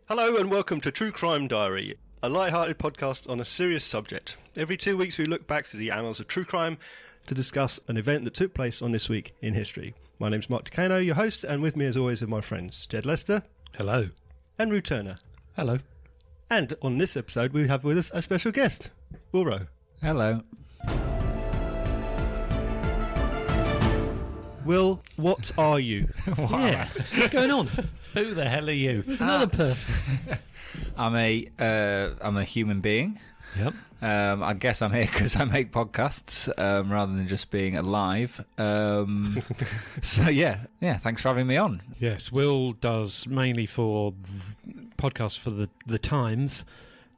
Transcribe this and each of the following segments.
Hello and welcome to True Crime Diary, a light-hearted podcast on a serious subject. Every 2 weeks we look back to the annals of true crime to discuss an event that took place on this week in history. My name's Mark Decano, your host, and with me as always are my friends Jed Lester. Hello. And Rue Turner. Hello. And on this episode we have with us a special guest, Ulro. Hello. Will, what are you? Yeah, what's going on? Who the hell are you? There's another person. I'm a human being. Yep. I guess I'm here because I make podcasts rather than just being alive. So yeah. Thanks for having me on. Yes, Will does mainly for podcasts for the Times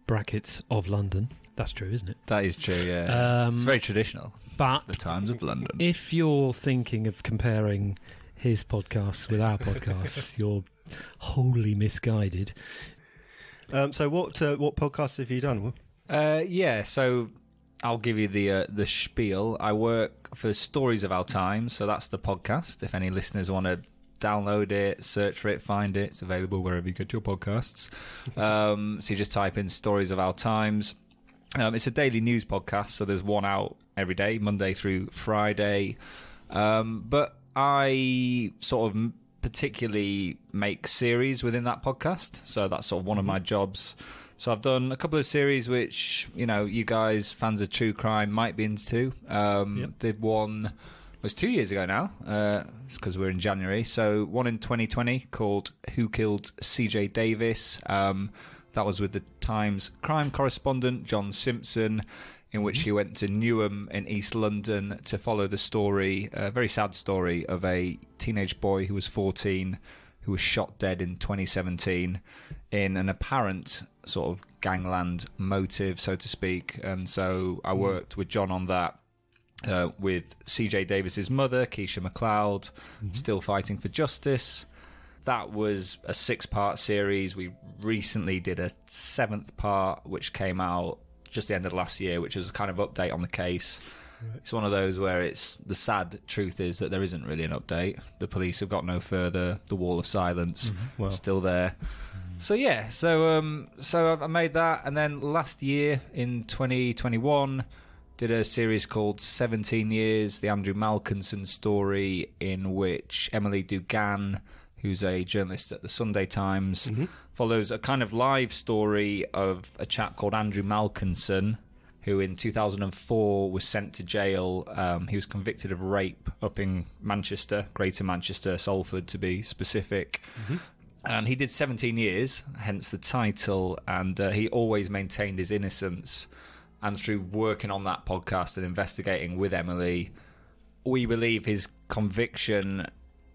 brackets of London. That's true, isn't it? That is true. Yeah, it's very traditional. But the Times of London. If you're thinking of comparing his podcasts with our podcasts, you're wholly misguided. So what podcasts have you done, Will? So I'll give you the spiel. I work for Stories of Our Times, so that's the podcast. If any listeners want to download it, search for it, find it, it's available wherever you get your podcasts. So you just type in Stories of Our Times. It's a daily news podcast, so there's one out every day, Monday through Friday. But I sort of particularly make series within that podcast, so that's sort of one of my jobs. So I've done a couple of series which, you guys, fans of true crime, might be into. Did one, it was 2 years ago now, it's because we're in January. So one in 2020 called Who Killed CJ Davis? That was with the Times crime correspondent, John Simpson, in which he went to Newham in East London to follow the story, a very sad story of a teenage boy who was 14 who was shot dead in 2017 in an apparent sort of gangland motive, so to speak. And so I worked with John on that, with CJ Davis's mother, Keisha MacLeod, still fighting for justice. That was a 6-part series. We recently did a 7th part, which came out just the end of last year, which was a kind of update on the case. Right. It's one of those where the sad truth is that there isn't really an update. The police have got no further. The wall of silence still there. So yeah, so I made that, and then last year in 2021 did a series called 17 Years, the Andrew Malkinson story, in which Emily Dugan, who's a journalist at the Sunday Times, follows a kind of live story of a chap called Andrew Malkinson, who in 2004 was sent to jail. He was convicted of rape up in Manchester, Greater Manchester, Salford to be specific. And he did 17 years, hence the title, and he always maintained his innocence. And through working on that podcast and investigating with Emily, we believe his conviction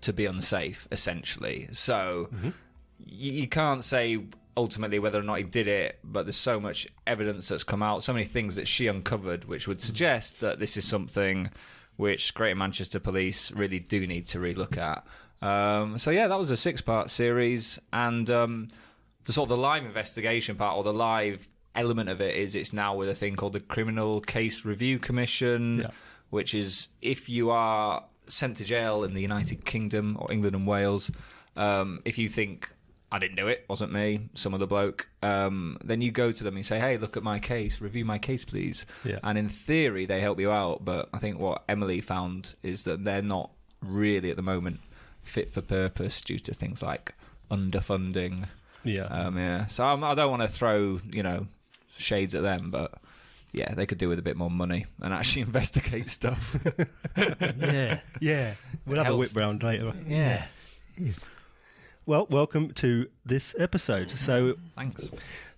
to be unsafe, essentially. So you can't say ultimately whether or not he did it, but there's so much evidence that's come out, so many things that she uncovered, which would suggest that this is something which Greater Manchester Police really do need to relook at. So yeah, that was a 6-part series, and the sort of the live investigation part, or the live element of it, is it's now with a thing called the Criminal Case Review Commission, which is if you are sent to jail in the United Kingdom or England and Wales, if you think, I didn't do it, wasn't me, some other bloke, then you go to them and you say, hey, look at my case, review my case, please. And in theory, they help you out, but I think what Emily found is that they're not really at the moment fit for purpose due to things like underfunding. So I don't want to throw, shades at them, but yeah, they could do with a bit more money and actually investigate stuff. We'll have a whip round later. Yeah. Well, welcome to this episode. So, thanks.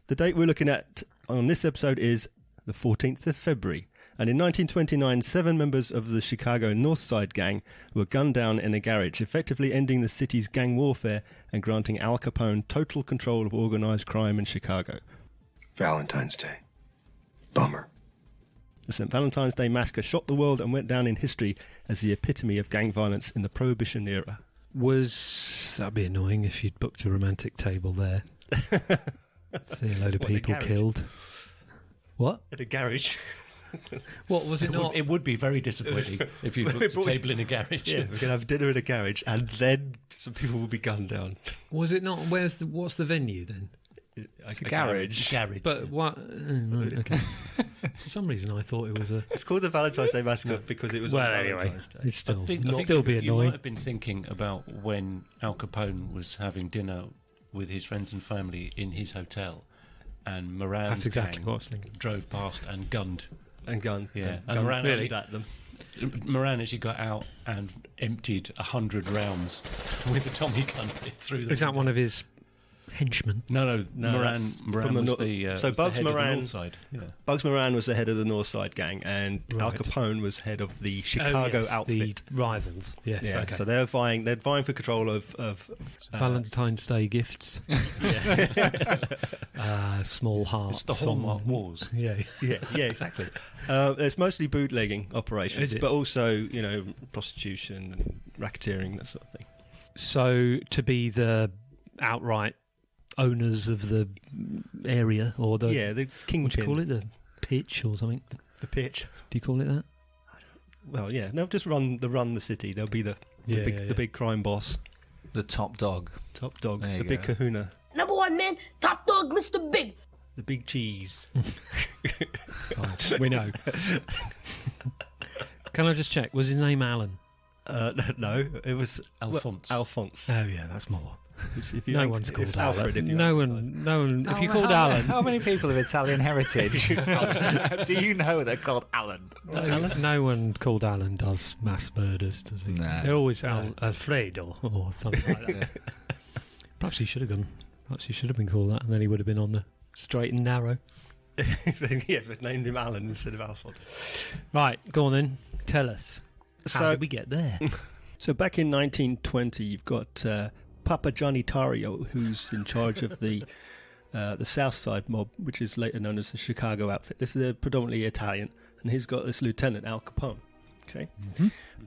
The date we're looking at on this episode is the 14th of February. And in 1929, 7 members of the Chicago North Side gang were gunned down in a garage, effectively ending the city's gang warfare and granting Al Capone total control of organized crime in Chicago. Valentine's Day. Bummer. The St. Valentine's Day Massacre shocked the world and went down in history as the epitome of gang violence in the Prohibition era. That'd be annoying if you'd booked a romantic table there. See a load of people killed. What? At a garage. What was it not? It would be very disappointing if you booked a table in a garage. Yeah, we're going to have dinner in a garage, and then some people will be gunned down. Was it not? What's the venue then? It's a garage. Garage. But what? Right, okay. For some reason, I thought it was a. It's called the Valentine's Day Massacre because it was on Valentine's Day. It's still I think still be you might annoying. have been thinking about when Al Capone was having dinner with his friends and family in his hotel, and Moran's That's exactly gang what I was thinking. drove past and gunned. And gun. Yeah, Gun and Moran really? At them. Moran actually got out and emptied 100 rounds with a Tommy gun through them. Is that one of his henchmen? No, Moran that's was from the the so was Bugs the head Moran- of the North Side. Yeah. Bugs Moran was the head of the North Side gang, and Al Right. Capone was head of the Chicago yes, outfit. the rivals. Yes, Yeah, okay. so they're vying for control of Valentine's Day gifts. Small hearts. It's the Hallmark Wars. Yeah. yeah, exactly. It's mostly bootlegging operations, Is it? but also prostitution and racketeering, that sort of thing. So to be the outright owners of the area, or the The what kingpin. do you call it, the pitch or something? The pitch. Do you call it that? Well, yeah, they'll just run the city. They'll be the big crime boss, The top dog. top dog, There the you big go. kahuna, Number one man, top dog, Mr. Big. the big cheese. Right, we know. Can I just check? Was his name Alan? No, it was Alphonse. Alphonse. Oh yeah, that's more. If you No think- one's it's called Alfred. Alan. If you No emphasise. one. If you How- called how- Alan, How many people of Italian heritage do you know they're called Alan? no one called Alan does mass murders, does he? No. They're always Alfredo or something like that. Perhaps he should have gone. Perhaps he should have been called that, and then he would have been on the straight and narrow. Yeah, but named him Alan instead of Alphonse. Right, go on then. Tell us. How So- did we get there? So back in 1920, you've got Papa Johnny Tario, who's in charge of the South Side mob, which is later known as the Chicago outfit. This is predominantly Italian, and he's got this lieutenant, Al Capone. Okay.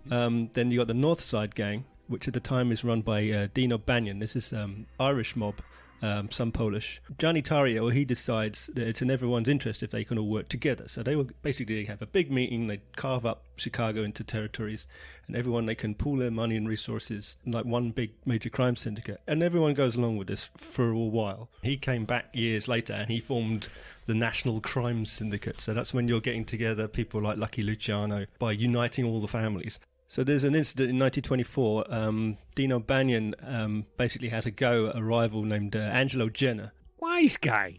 Then you got the North Side gang, which at the time is run by Dino Banyan. This is Irish mob, some Polish. Johnny Tario, he decides that it's in everyone's interest if they can all work together. So they will basically have a big meeting, they carve up Chicago into territories, and everyone, they can pool their money and resources in like one big major crime syndicate. And everyone goes along with this for a while. He came back years later and he formed the National Crime Syndicate. So that's when you're getting together people like Lucky Luciano by uniting all the families. So there's an incident in 1924. Dino Banyan basically has a go at a rival named Angelo Jenner. Wise guy.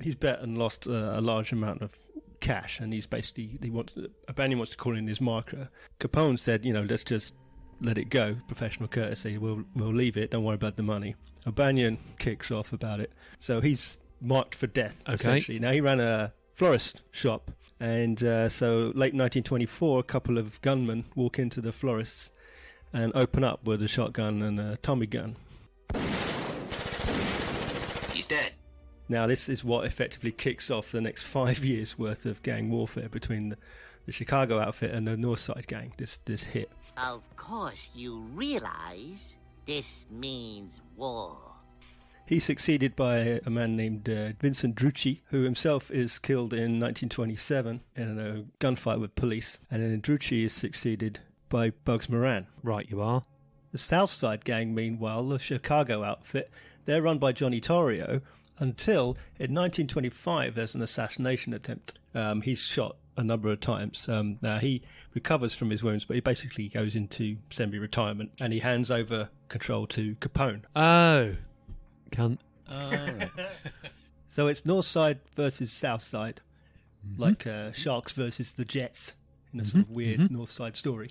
He's bet and lost a large amount of cash, and he's basically Banyan wants to call in his marker. Capone said, let's just let it go, professional courtesy. We'll leave it. Don't worry about the money. Banyan kicks off about it, so he's marked for death. Okay. Essentially, now he ran a florist shop. And so late 1924, a couple of gunmen walk into the florists and open up with a shotgun and a Tommy gun. He's dead. Now, this is what effectively kicks off the next 5 years' worth of gang warfare between the Chicago outfit and the North Side gang, this hit. Of course, you realize this means war. He's succeeded by a man named Vincent Drucci, who himself is killed in 1927 in a gunfight with police. And then Drucci is succeeded by Bugs Moran. Right, you are. The South Side gang, meanwhile, the Chicago outfit, they're run by Johnny Torrio until in 1925 there's an assassination attempt. He's shot a number of times. Now he recovers from his wounds, but he basically goes into semi-retirement and he hands over control to Capone. Oh, cunt. So it's North Side versus South Side, like Sharks versus the Jets in a sort of weird North Side story.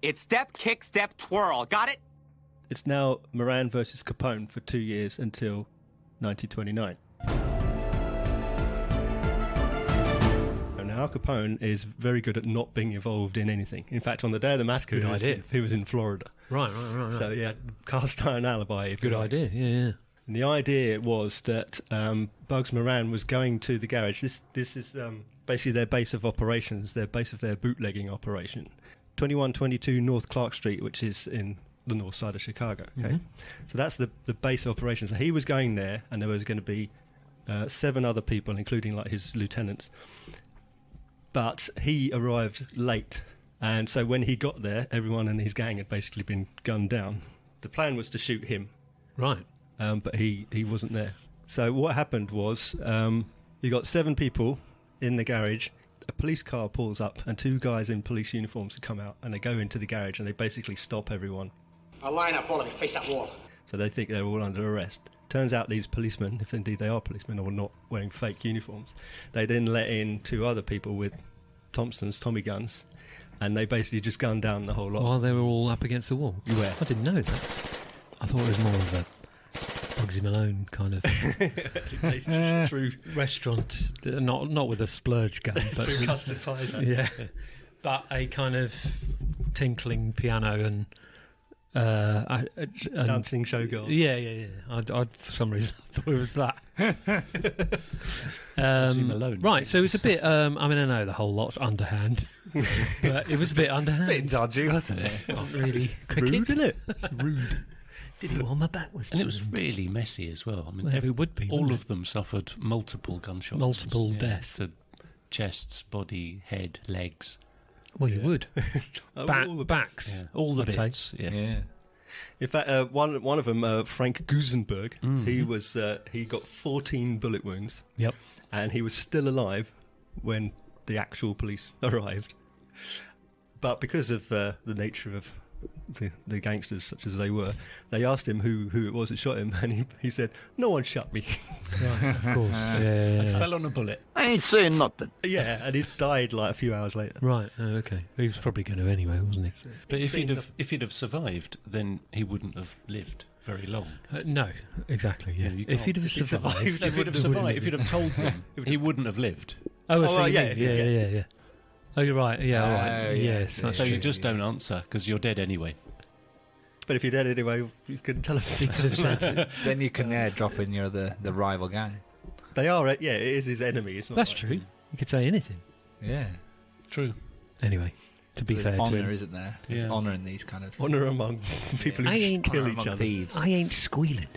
It's step, kick, step, twirl. Got it? It's now Moran versus Capone for 2 years until 1929. And now Al Capone is very good at not being involved in anything. In fact, on the day of the massacre, Good idea. he was in Florida. Right. So yeah, cast iron alibi. if you Good like. idea. Yeah. And the idea was that Bugs Moran was going to the garage. This is basically their base of operations, their base of their bootlegging operation. 2122 North Clark Street, which is in the north side of Chicago. Okay, so that's the base of operations. So he was going there, and there was going to be 7 other people, including like his lieutenants. But he arrived late, and so when he got there, everyone in his gang had basically been gunned down. The plan was to shoot him. Right. but he wasn't there. So what happened was you got 7 people in the garage. A police car pulls up and 2 guys in police uniforms come out, and they go into the garage and they basically stop everyone. I'll line up, all of you, face that wall. So they think they're all under arrest. Turns out these policemen, if indeed they are policemen or not wearing fake uniforms, they then let in 2 other people with Thompson's Tommy guns, and they basically just gunned down the whole lot. While they were all up against the wall? Yeah. I didn't know that. I thought it was more of a Bugsy Malone kind of They just threw restaurant, not with a splurge gun, but custard pies at yeah, but a kind of tinkling piano and dancing showgirls. Yeah. I for some reason I thought it was that. Malone. Right, so it's a bit. I mean, I know the whole lot's underhand, but it was a bit underhand. Bit dodgy, wasn't it? It wasn't really Rude, isn't it? It's rude. Did he while my back was And it was really messy as well. I mean, Well, it would be, all wouldn't of them suffered multiple gunshots. Multiple death. To chests, body, head, legs. Well, you would. All the Backs. Yeah, all the I'd say. bits. Yeah. Yeah. In fact, one of them, Frank Gusenberg, he got 14 bullet wounds. Yep. And he was still alive when the actual police arrived. But because of the nature of the gangsters, such as they were, they asked him who it was that shot him, and he said, "No one shot me." Right, of course. Yeah. I fell on a bullet. I ain't saying nothing. Yeah, and he died like a few hours later. Right. Oh, okay. He was probably going to anyway, wasn't he? But if he'd have survived, then he wouldn't have lived very long. No, exactly. Yeah. You If he'd can't- have survived, If he'd have survived, if you'd have told them, he wouldn't have lived. Oh, I Oh, see. right, Yeah. Oh, you're right. Yeah. All right. yeah. Yes. That's So true. you just don't answer because you're dead anyway. But if you're dead anyway, you can tell He him. could have said. Then you can drop in your the rival gang. They are, yeah, it is his enemy. It's not That's like- true. You could say anything. Yeah. True. Anyway, to be There's fair to honour, him, isn't there? There's Yeah. honour in these kind of Honour among people I who ain't- kill honour each among other. thieves. I ain't squealing.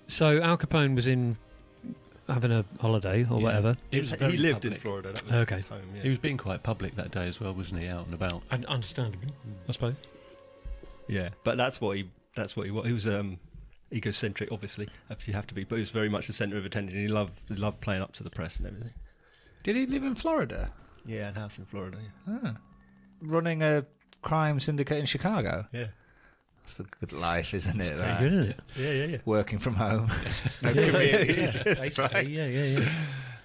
So Al Capone was in having a holiday or Yeah. whatever. He was He very lived in public. Florida. That was Okay. his home. Yeah. He was being quite public that day as well, wasn't he? Out and about. And understandable, I suppose. Yeah, but that's what he was. He was egocentric, obviously. You have to be, but he was very much the centre of attention. He loved playing up to the press and everything. Did he live in Florida? Yeah, a house in Florida. Yeah. Running a crime syndicate in Chicago? Yeah. That's a good life, isn't it? Very that? good, isn't it? Yeah. Working from home. Basically, yeah.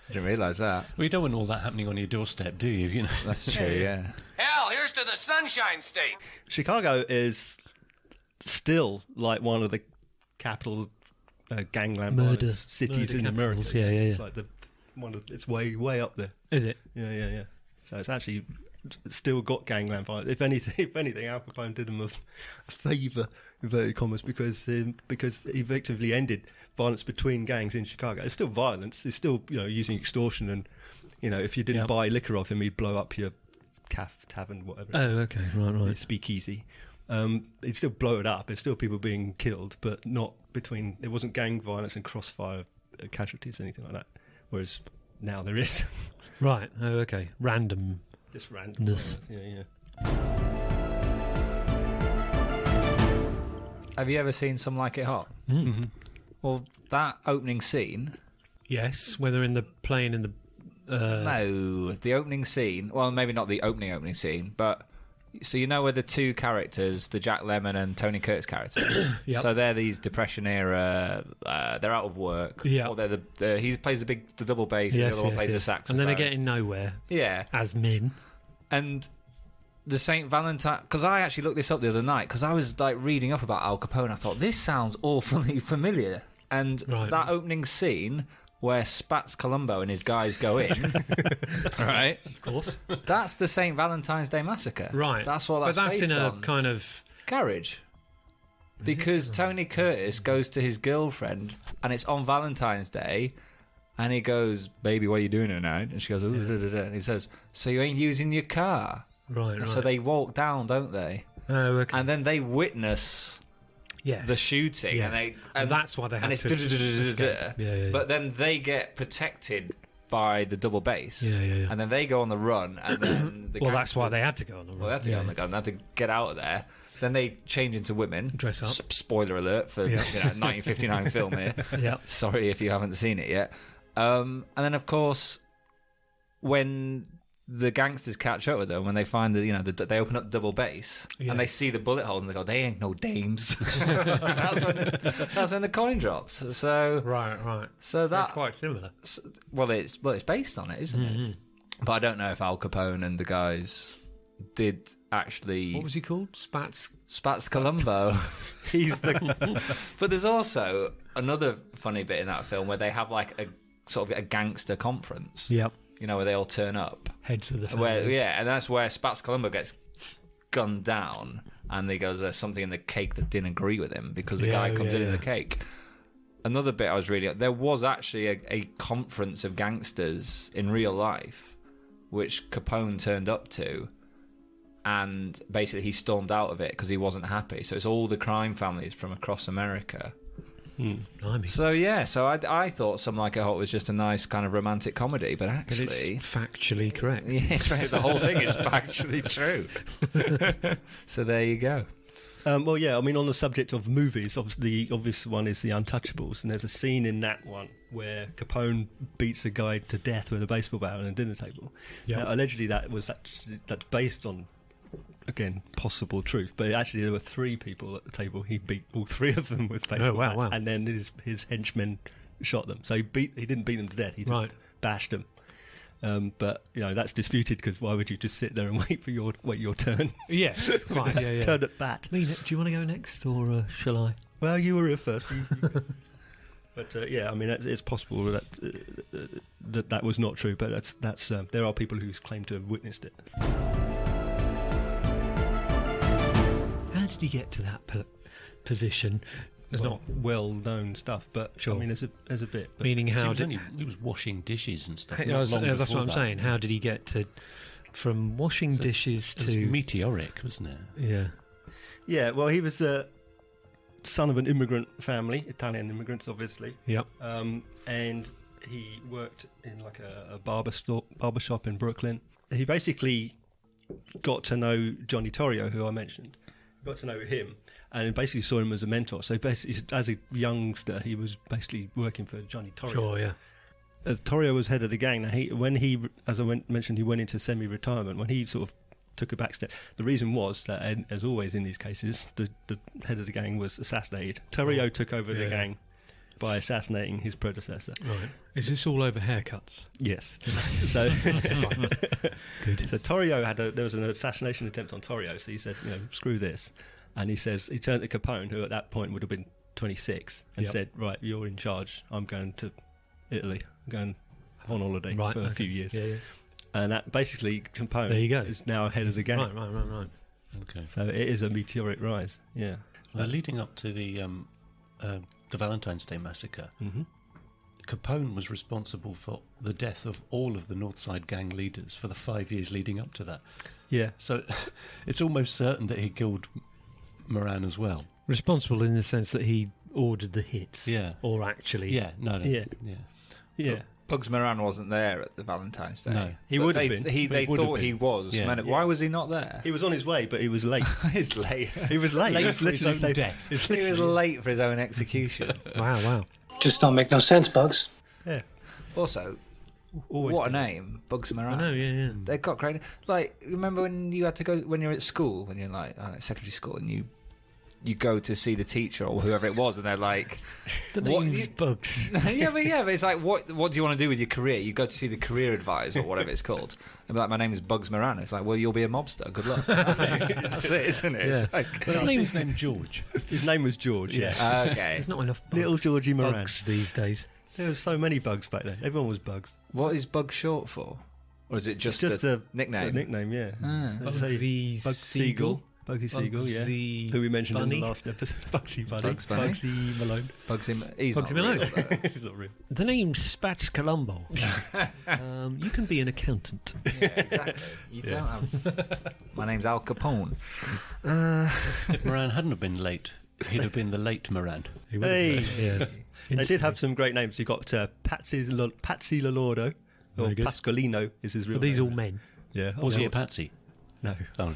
Didn't realise that. Well, you don't want all that happening on your doorstep, do you? You know. That's true, yeah. Hell, here's to the Sunshine State. Chicago is still like one of the capital gangland Murder- violence cities murder in America. capitals, yeah. It's like it's way up there. Is it? Yeah. So it's actually still got gangland violence. If anything, Al Capone did them a favour, inverted commas, because he effectively ended violence between gangs in Chicago. It's still violence. It's still using extortion, and if you didn't buy liquor off him, he'd blow up your tavern, whatever. Oh, okay, right. Speakeasy. He'd still blow it up. There's still people being killed, but not between. It wasn't gang violence and crossfire casualties, anything like that. Whereas now there is. Right. Oh, okay. Random. Just random. Ness. Yeah. Have you ever seen Some Like It Hot? Mm-hmm. Well, that opening scene... Yes, whether in the plane in the. No, the opening scene... Well, maybe not the opening scene, but... So you know where the two characters, the Jack Lemmon and Tony Curtis characters, Yep. so they're these Depression era, they're out of work. Yeah. Or he plays the double bass, and the other one plays the saxophone. And then they're getting nowhere Yeah. as men. And the St. Valentine... Because I actually looked this up the other night, because I was reading up about Al Capone. I thought, this sounds awfully familiar. And Right. that opening scene where Spats Columbo and his guys go in, right? Of course. That's the St. Valentine's Day Massacre. Right. That's what that's But that's based in a on. kind of. Garage. Because Tony Curtis goes to his girlfriend, and it's on Valentine's Day, and he goes, "Baby, what are you doing tonight?" And she goes, "Ooh, da, da, da." And he says, "So you ain't using your car?" Right. So they walk down, don't they? Oh, okay. And then they witness yes. the shooting, Yes. And that's why they and had it's to escape. Yeah. But then they get protected by the double bass. Yeah. And then they go on the run, and then the Well, that's why gangsters- they had to go on the run. Well, they had to go on the gun. They had to get out of there. Then they change into women. Dress up. Spoiler alert for 1959 film here. Yeah. Sorry if you haven't seen it yet. And then, of course, when the gangsters catch up with them, when they find that, they open up double bass and they see the bullet holes and they go, "They ain't no dames." that's when the coin drops. So right. So that's quite similar. Well, it's based on it, isn't it? But I don't know if Al Capone and the guys did actually. What was he called? Spats Colombo. He's the. But there's also another funny bit in that film where they have like a sort of a gangster conference. Yep. Where they all turn up. Heads of the families. And that's where Spats Colombo gets gunned down, and he goes, "There's something in the cake that didn't agree with him," because the guy comes in the cake. Another bit I was reading, there was actually a conference of gangsters in real life, which Capone turned up to, and basically he stormed out of it because he wasn't happy. So it's all the crime families from across America. So I thought Some Like It Hot was just a nice kind of romantic comedy, but actually it's factually correct. Yeah, the whole thing is factually true. So there you go. On the subject of movies, obviously the obvious one is The Untouchables, and there's a scene in that one where Capone beats a guy to death with a baseball bat on a dinner table. Yep. Now, allegedly that's based on, again, possible truth, but actually there were 3 people at the table. He beat all 3 of them with baseball bats, and then his henchmen shot them. So he didn't beat them to death. He just bashed them. But that's disputed, because why would you just sit there and wait your turn? Yes, quite. Yeah. Turn at bat. Mina, do you want to go next, or shall I? Well, you were here first. But it's possible that was not true. But that's there are people who claim to have witnessed it. How did he get to that position? It's not well-known stuff, but sure. There's a bit. But meaning how he was washing dishes and stuff. That's what I'm saying. How did he get from washing dishes to... It was meteoric, wasn't it? Yeah. Yeah, well, he was a son of an immigrant family, Italian immigrants, obviously. Yep. And he worked in like a barber shop in Brooklyn. He basically got to know Johnny Torrio, who I mentioned. Got to know him, and basically saw him as a mentor. So basically, as a youngster, he was basically working for Johnny Torrio. Sure, yeah. Torrio was head of the gang. Now, as I mentioned, he went into semi-retirement. When he sort of took a back step, the reason was that, as always in these cases, the head of the gang was assassinated. Torrio took over the gang by assassinating his predecessor. Right. Is this all over haircuts? Yes. So good. So Torrio there was an assassination attempt on Torrio, so he said, screw this. And he turned to Capone, who at that point would have been 26, and said, right, you're in charge. I'm going to Italy. I'm going on holiday for a few years. Yeah. And that basically, Capone is now head of the gang. Right. Okay. So it is a meteoric rise. Yeah. Leading up to the Valentine's Day massacre, Capone was responsible for the death of all of the North Side gang leaders for the 5 years leading up to that. Yeah. So it's almost certain that he killed Moran as well. Responsible in the sense that he ordered the hits. Yeah. Or actually... Yeah, no. Yeah. Bugs Moran wasn't there at the Valentine's Day. No. He would have been. They thought he was. Yeah. Why was he not there? He was on his way, but he was late. He's late. He was late. Late for his own death. He was late for his own execution. Wow. Just don't make no sense, Bugs. Yeah. Also, what a name, Bugs Moran. I know, yeah. They've got great... Like, remember when you had to go... When you're at school, when you're like secondary school, and you go to see the teacher or whoever it was, and they're like... The name's Bugs. yeah, but it's like, what do you want to do with your career? You go to see the career advisor or whatever it's called. And be like, my name is Bugs Moran. It's like, well, you'll be a mobster. Good luck. That's it, isn't it? Yeah. It's like, His name George. His name was George, yeah. Okay. There's not enough Little Georgie Moran. Bugs these days. There were so many bugs back then. Everyone was Bugs. What is Bug short for? Or is it just a nickname? A nickname, yeah. Bugsy Seagull. Bugsy Seagull, yeah. Who we mentioned in the last episode. Bugsy Bunny. Bugsy Malone. He's Bugsy not Malone. real, He's not real. The name's Spatch Colombo. You can be an accountant. Yeah, exactly. You don't have... My name's Al Capone. If Moran hadn't have been late, he'd have been the late Moran. Hey! Yeah. They did have some great names. You got Patsy Lolordo, or Pasqualino is his real name. Are these all name. men? Yeah. Was he a patsy? No. Oh.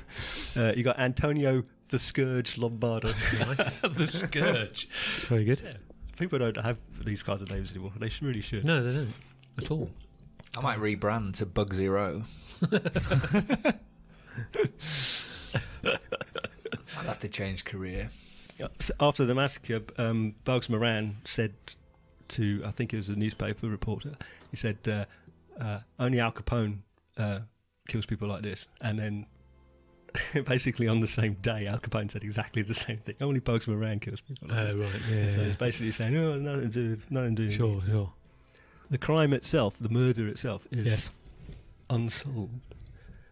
You got Antonio the Scourge Lombardo. Nice. The Scourge. Very good. People don't have these kinds of names anymore. They really should. No, they don't at all. I might rebrand to Bug Zero. I'll have to change career. After the massacre, Bugs Moran said to, I think it was a newspaper reporter, he said, only Al Capone kills people like this. And then basically on the same day, Al Capone said exactly the same thing. Only Bugs Moran kills people like this. Right, yeah. So it's basically saying, oh, nothing to do. Sure. The crime itself, the murder itself, is Yes. unsolved.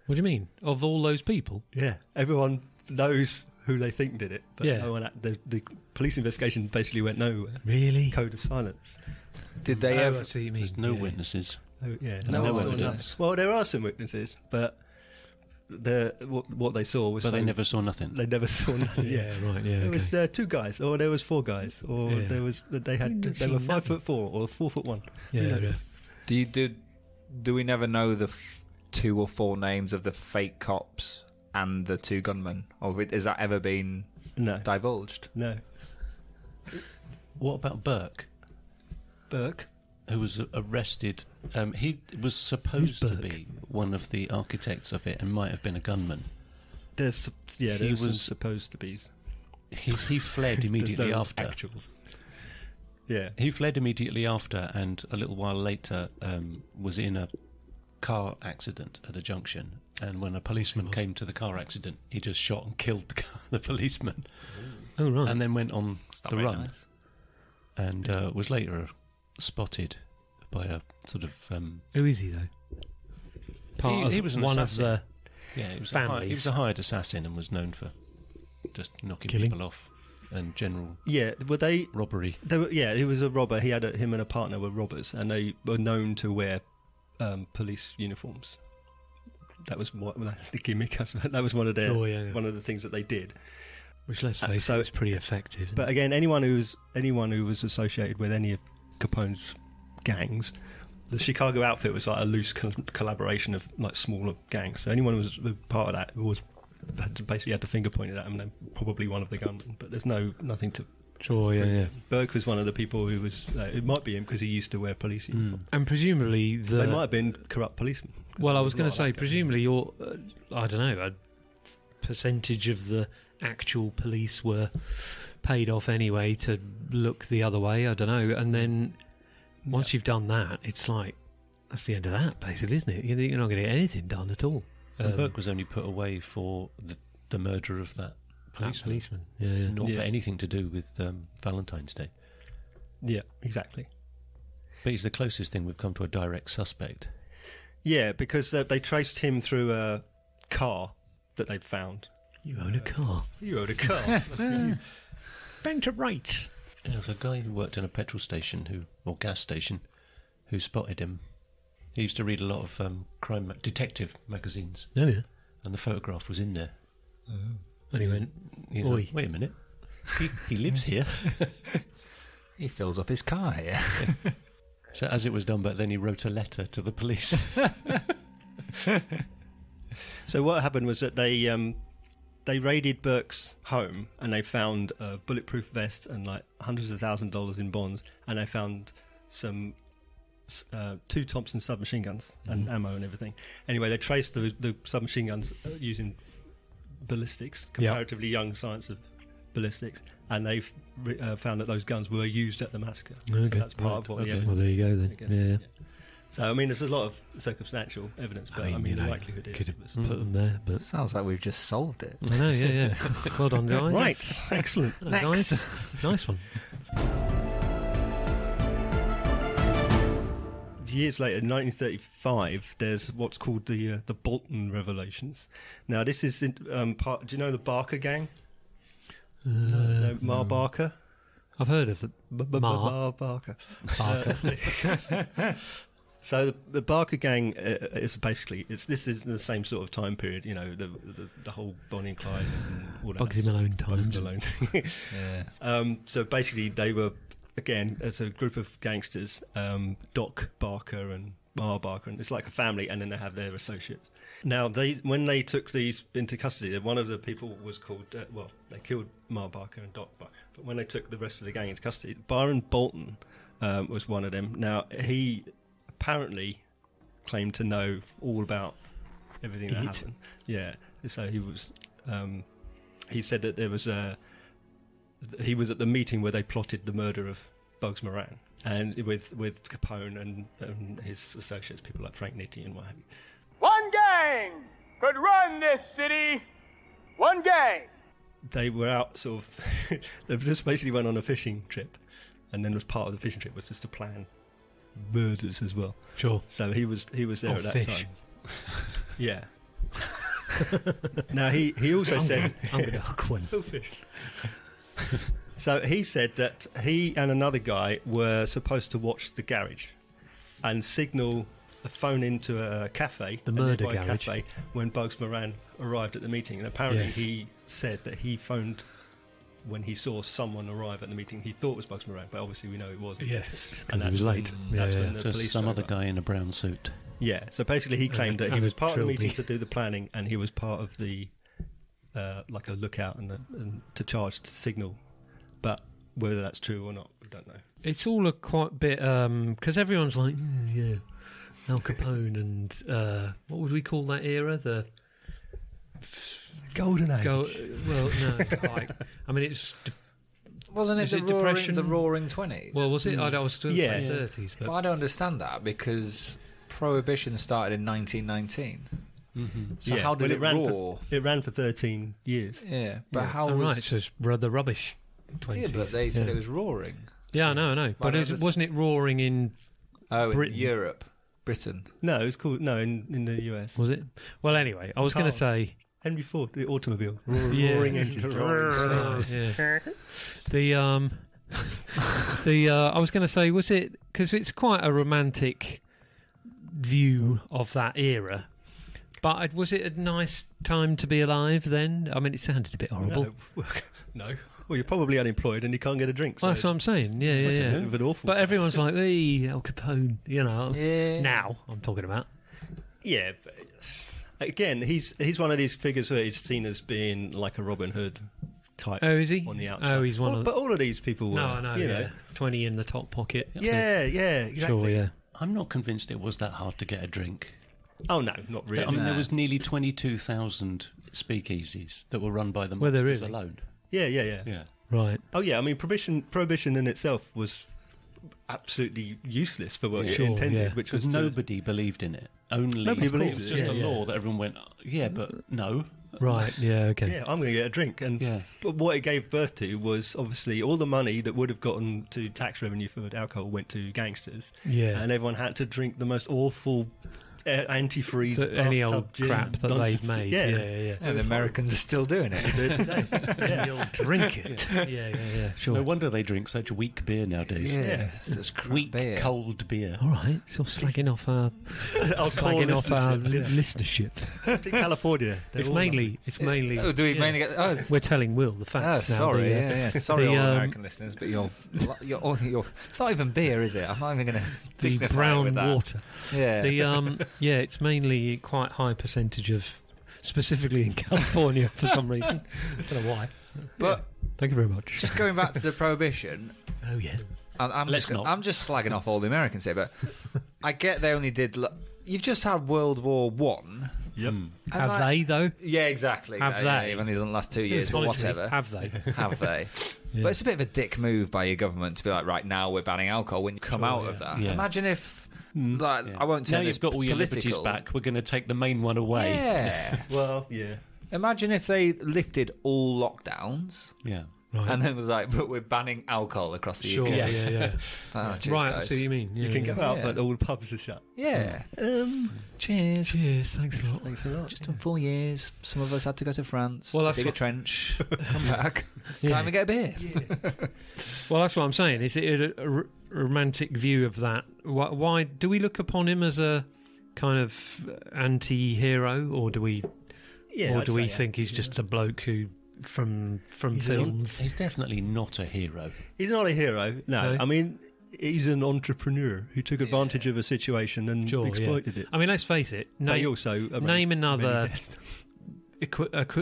What do you mean? Of all those people? Yeah, everyone knows who they think did it, but Yeah. no one, the police investigation basically went nowhere. Really? Code of silence. Did they I ever? see what you mean. There's no Yeah. witnesses. Oh, yeah, No one saw evidence. nothing. Well, there are some witnesses, but what they saw was But they never saw nothing. They never saw nothing. Yeah, right, yeah. There Okay. was 2 guys, or there was 4 guys, or Yeah. they were 5'4" or 4'1". Yeah, Who yeah. knows? Do we never know the 2 or 4 names of the fake cops and the 2 gunmen, or has that ever been No, divulged? no. What about Burke, Burke. who was arrested? He was supposed Who's to Burke? be one of the architects of it and might have been a gunman. There's He was was- supposed to be. He fled immediately There's no after. actual. Yeah. He fled immediately after, and a little while later was in a car accident at a junction. And when a policeman came to the car accident, he just shot and killed the policeman, Oh, right. and then went on Not the very run, nice. and was later spotted by a sort of Who is he, though? Part he of was an one assassin. of yeah, he was families. he was a hired assassin and was known for just knocking Killing? people off and general Yeah, were they? robbery. Yeah, he was a robber. He had him and a partner were robbers, and they were known to wear police uniforms. That was that's the gimmick. I suppose. That was one of their one of the things that they did. which, let's face so- it, is pretty effective. But again, anyone who was associated with any of Capone's gangs, the Chicago outfit was like a loose collaboration of like smaller gangs. So anyone who was part of that basically had the finger pointed at them. They're probably one of the gunmen, but there's nothing to. Sure, yeah. Burke was one of the people who was. It might be him because he used to wear police uniforms. And presumably They might have been corrupt policemen. Well, I was There's going a to lot say, of that presumably your, I don't know, a percentage of the actual police were paid off anyway to look the other way, I don't know. And then once you've done that, it's like, that's the end of that, basically, isn't it? You're not going to get anything done at all. And Burke was only put away for the murder of that policeman. Yeah. Not for anything to do with Valentine's Day. Yeah, exactly. But he's the closest thing we've come to a direct suspect. Yeah, because they traced him through a car that they'd found. You own a car. You owned a car. Must be you. Bang to right. There was a guy who worked in a petrol station or gas station who spotted him. He used to read a lot of detective magazines, Oh, yeah. and the photograph was in there. And he went, He's oi. like, wait a minute, he lives here. He fills up his car here. So as it was done, but then he wrote a letter to the police. So what happened was that they raided Burke's home and they found a bulletproof vest and like hundreds of $1,000s in bonds, and they found some 2 Thompson submachine guns and ammo and everything. Anyway, they traced the submachine guns using ballistics, comparatively young science of ballistics, and they found that those guns were used at the massacre. Okay. So that's part of what the Okay. evidence. Well, there you go then. against Yeah. it, So I mean, there's a lot of circumstantial evidence, but I mean, you the know, likelihood is could it have was put them there, but Sounds like we've just solved it. I know, yeah. Well done, guys. right. Excellent. Oh, nice one. Years later, in 1935, there's what's called the Bolton revelations. Now, this is part. Do you know the Barker gang? No, Mar Barker. I've heard of the Mar Barker. Barker. So the Barker gang is basically this is the same sort of time period. You know, the whole Bonnie and Clyde and all that. Bugsy Malone times. Bugsy Malone. Yeah. So basically, they were again as a group of gangsters. Doc Barker and Barker, and it's like a family, and then they have their associates. Now, when they took these into custody, one of the people was called, they killed Barker and Doc Barker, but when they took the rest of the gang into custody, Byron Bolton was one of them. Now, he apparently claimed to know all about everything that happened. Yeah, so he was. He said that he was at the meeting where they plotted the murder of Bugs Moran, and with Capone and his associates, people like Frank Nitti and what have you. One gang could run this city. One gang. They were out sort of. They just basically went on a fishing trip, and then as part of the fishing trip was just to plan murders as well. Sure. So he was there at that fish. time. Yeah. Now he also said I'm going to hook one. So he said that he and another guy were supposed to watch the garage and signal a phone into a cafe, the murder garage, cafe, when Bugs Moran arrived at the meeting. And apparently Yes. he said that he phoned when he saw someone arrive at the meeting. He thought it was Bugs Moran, but obviously we know it wasn't. Yes, and because he was late. That's when the Just police some drove other up. guy in a brown suit. Yeah, so basically he claimed that he and was a part of the trilby. meeting to do the planning, and he was part of the like a lookout and to charge to signal. But whether that's true or not, we don't know. It's all a quite bit because everyone's like, yeah, Al Capone and what would we call that era? The Golden age. well, no, like, I mean, it's Wasn't it Is the it roaring, depression? the roaring 20s? well, was it? I was still Yeah. say 30s, but Well, I don't understand that because Prohibition started in 1919. So Yeah, how did well, it ran roar? it ran for 13 years. Yeah, but how oh, was... right, so it's rather rubbish. 20s. Yeah, but they said yeah. it was roaring. Yeah, I know. But no, this- wasn't it roaring in? Oh, Britain. in Europe. Britain. No, it was called in the US. Was it? Well, anyway, I was going to Cars. say. Henry Ford, the automobile, Yeah. roaring engines. Yeah. I was going to say, was it because it's quite a romantic view of that era? But was it a nice time to be alive then? I mean, it sounded a bit horrible. No. Well, you're probably unemployed and you can't get a drink. So Well, that's what I'm saying. Yeah. it's a bit of an awful But time. everyone's like, "Hey, Al Capone," you know. Yeah. Now I'm talking about. Yeah, but again, he's one of these figures where he's seen as being like a Robin Hood type. Oh, is he? On the outside. Oh, he's one of. But all of these people were. No, I know. You Yeah, know. 20 in the top pocket. Yeah, exactly. Sure. Yeah. I'm not convinced it was that hard to get a drink. Oh no, not really. I mean, there was nearly 22,000 speakeasies that were run by the Were there mobsters really? alone. Yeah. Yeah. Right. Oh yeah, I mean prohibition in itself was absolutely useless for what it Sure, intended, yeah. which was Because to- nobody believed in it. Only Nobody of course, believed it, just a yeah. law that everyone went, yeah, but no. Right. Yeah. Okay. Yeah, I'm going to get a drink, and Yeah. but what it gave birth to was obviously all the money that would have gotten to tax revenue for alcohol went to gangsters. Yeah. And everyone had to drink the most awful antifreeze So any bathtub old gin crap that nonsense. they've made. Yeah, Yeah. And the Americans are still doing it. do it today. And you'll drink it. Yeah. Sure. No wonder they drink such weak beer nowadays. Yeah. It's crap Weak, beer. cold beer. All right. So slagging off our listenership. In California, they're It's all mainly. It's mainly. Oh, do we yeah. mainly get... Oh, We're telling Will the oh facts now. sorry. The, Yeah. Sorry, the, all American listeners, but you're... It's not even beer, is it? I'm not even going to the dignify it brown with that. water. Yeah. The it's mainly quite high percentage of, specifically in California for some reason. Don't know why. But Thank you very much. just going back to the Prohibition... Oh yeah. I'm just slagging off all the Americans here, but I get they only did... You've just had World War One. Yep. Have they though? Yeah, exactly. Have exactly. they? Yeah, you've only done the last 2 years, but Honestly, whatever. have they? Have they? Yeah. But it's a bit of a dick move by your government to be like, right now we're banning alcohol when you come out of that. Yeah. Imagine if, like, I won't Now turn this you've got all your liberties political. back, we're going to take the main one away. Yeah. Well, yeah. Imagine if they lifted all lockdowns Yeah. Right. and then was like, but we're banning alcohol across the Sure. UK. Yeah. Oh, cheers, Right. I guys. see what you mean. Yeah, You can yeah. go out, Yeah. but all the pubs are shut. Yeah. Cheers. Cheers. Thanks a lot. Thanks a lot. Just done 4 years. Some of us had to go to France. Well, that's dig a what- trench. Come back. Yeah. Time to get a beer. Well, that's what I'm saying. Is it a romantic view of that? Why do we look upon him as a kind of anti-hero, or do we? Yeah, or I'd do we say, think he's just a bloke who from films? He's definitely not a hero. He's not a hero. No, No? I mean, he's an entrepreneur who took advantage of a situation and exploited it. I mean, let's face it. But he also name another many deaths.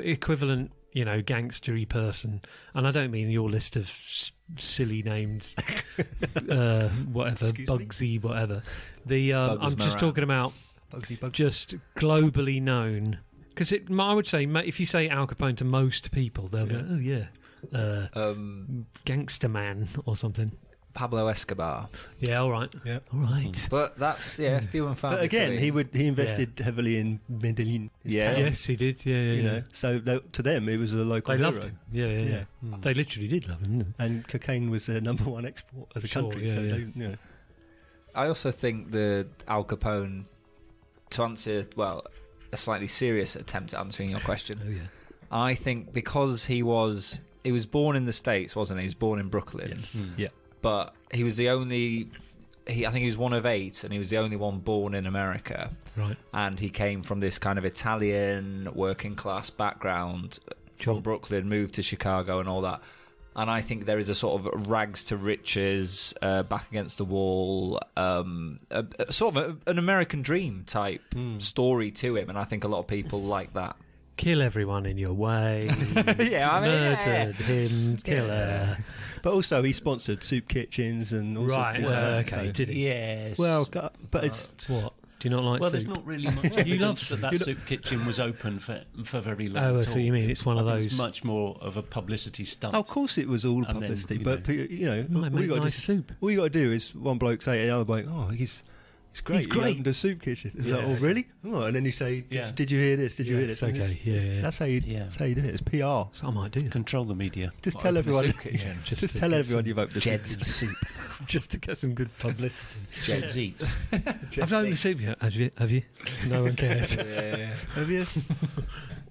equivalent, gangstery person, and I don't mean your list of silly names, whatever, Bugsy, whatever. I'm just talking about Bugsy. Just globally known. Because I would say, if you say Al Capone to most people, they'll go, "Oh yeah, gangster man" or something. Pablo Escobar. Yeah, all right. Yeah, all right. But that's few and far. But again, between. he invested heavily in Medellin. Yes, he did. Yeah. So to them, it was a local They hero. loved him. Yeah. They literally did love him. And cocaine was their number one export as a country. Yeah. I also think the Al Capone, to answer, a slightly serious attempt at answering your question. Oh yeah. I think because he was born in the States, wasn't he? He was born in Brooklyn. Yes. Yeah. But he was the only. I think he was one of 8, and he was the only one born in America. Right. And he came from this kind of Italian working class background from Brooklyn, moved to Chicago, and all that. And I think there is a sort of rags to riches, back against the wall, sort of an American dream type story to him, and I think a lot of people like that. Kill everyone in your way. Murdered him. Killer. But also, he sponsored soup kitchens and all sorts of things. Okay, did he? Yes. Well, but it's what? Do you not like? Well, soup? there's not really much. You love soup. That soup kitchen was open for very long. Oh, I see what you mean. It's one of those. It's much more of a publicity stunt. of course, it was all And then, publicity. you But Might make nice soup. All you got to do is one bloke say to the other bloke, "Oh, he's great. He's great. He opened a soup kitchen." Is that, oh, really? Oh, and then you say, Yeah. "Did you hear this? Did you hear this?" And Okay. Yeah. That's how you do it. It's PR. So I might do. Control the media. Just tell everyone. Just Just to tell get everyone some you've opened a Jed's soup. soup. Just to get some good publicity. Jed's eats. I've opened the soup yet. Have you? No one cares. Have you?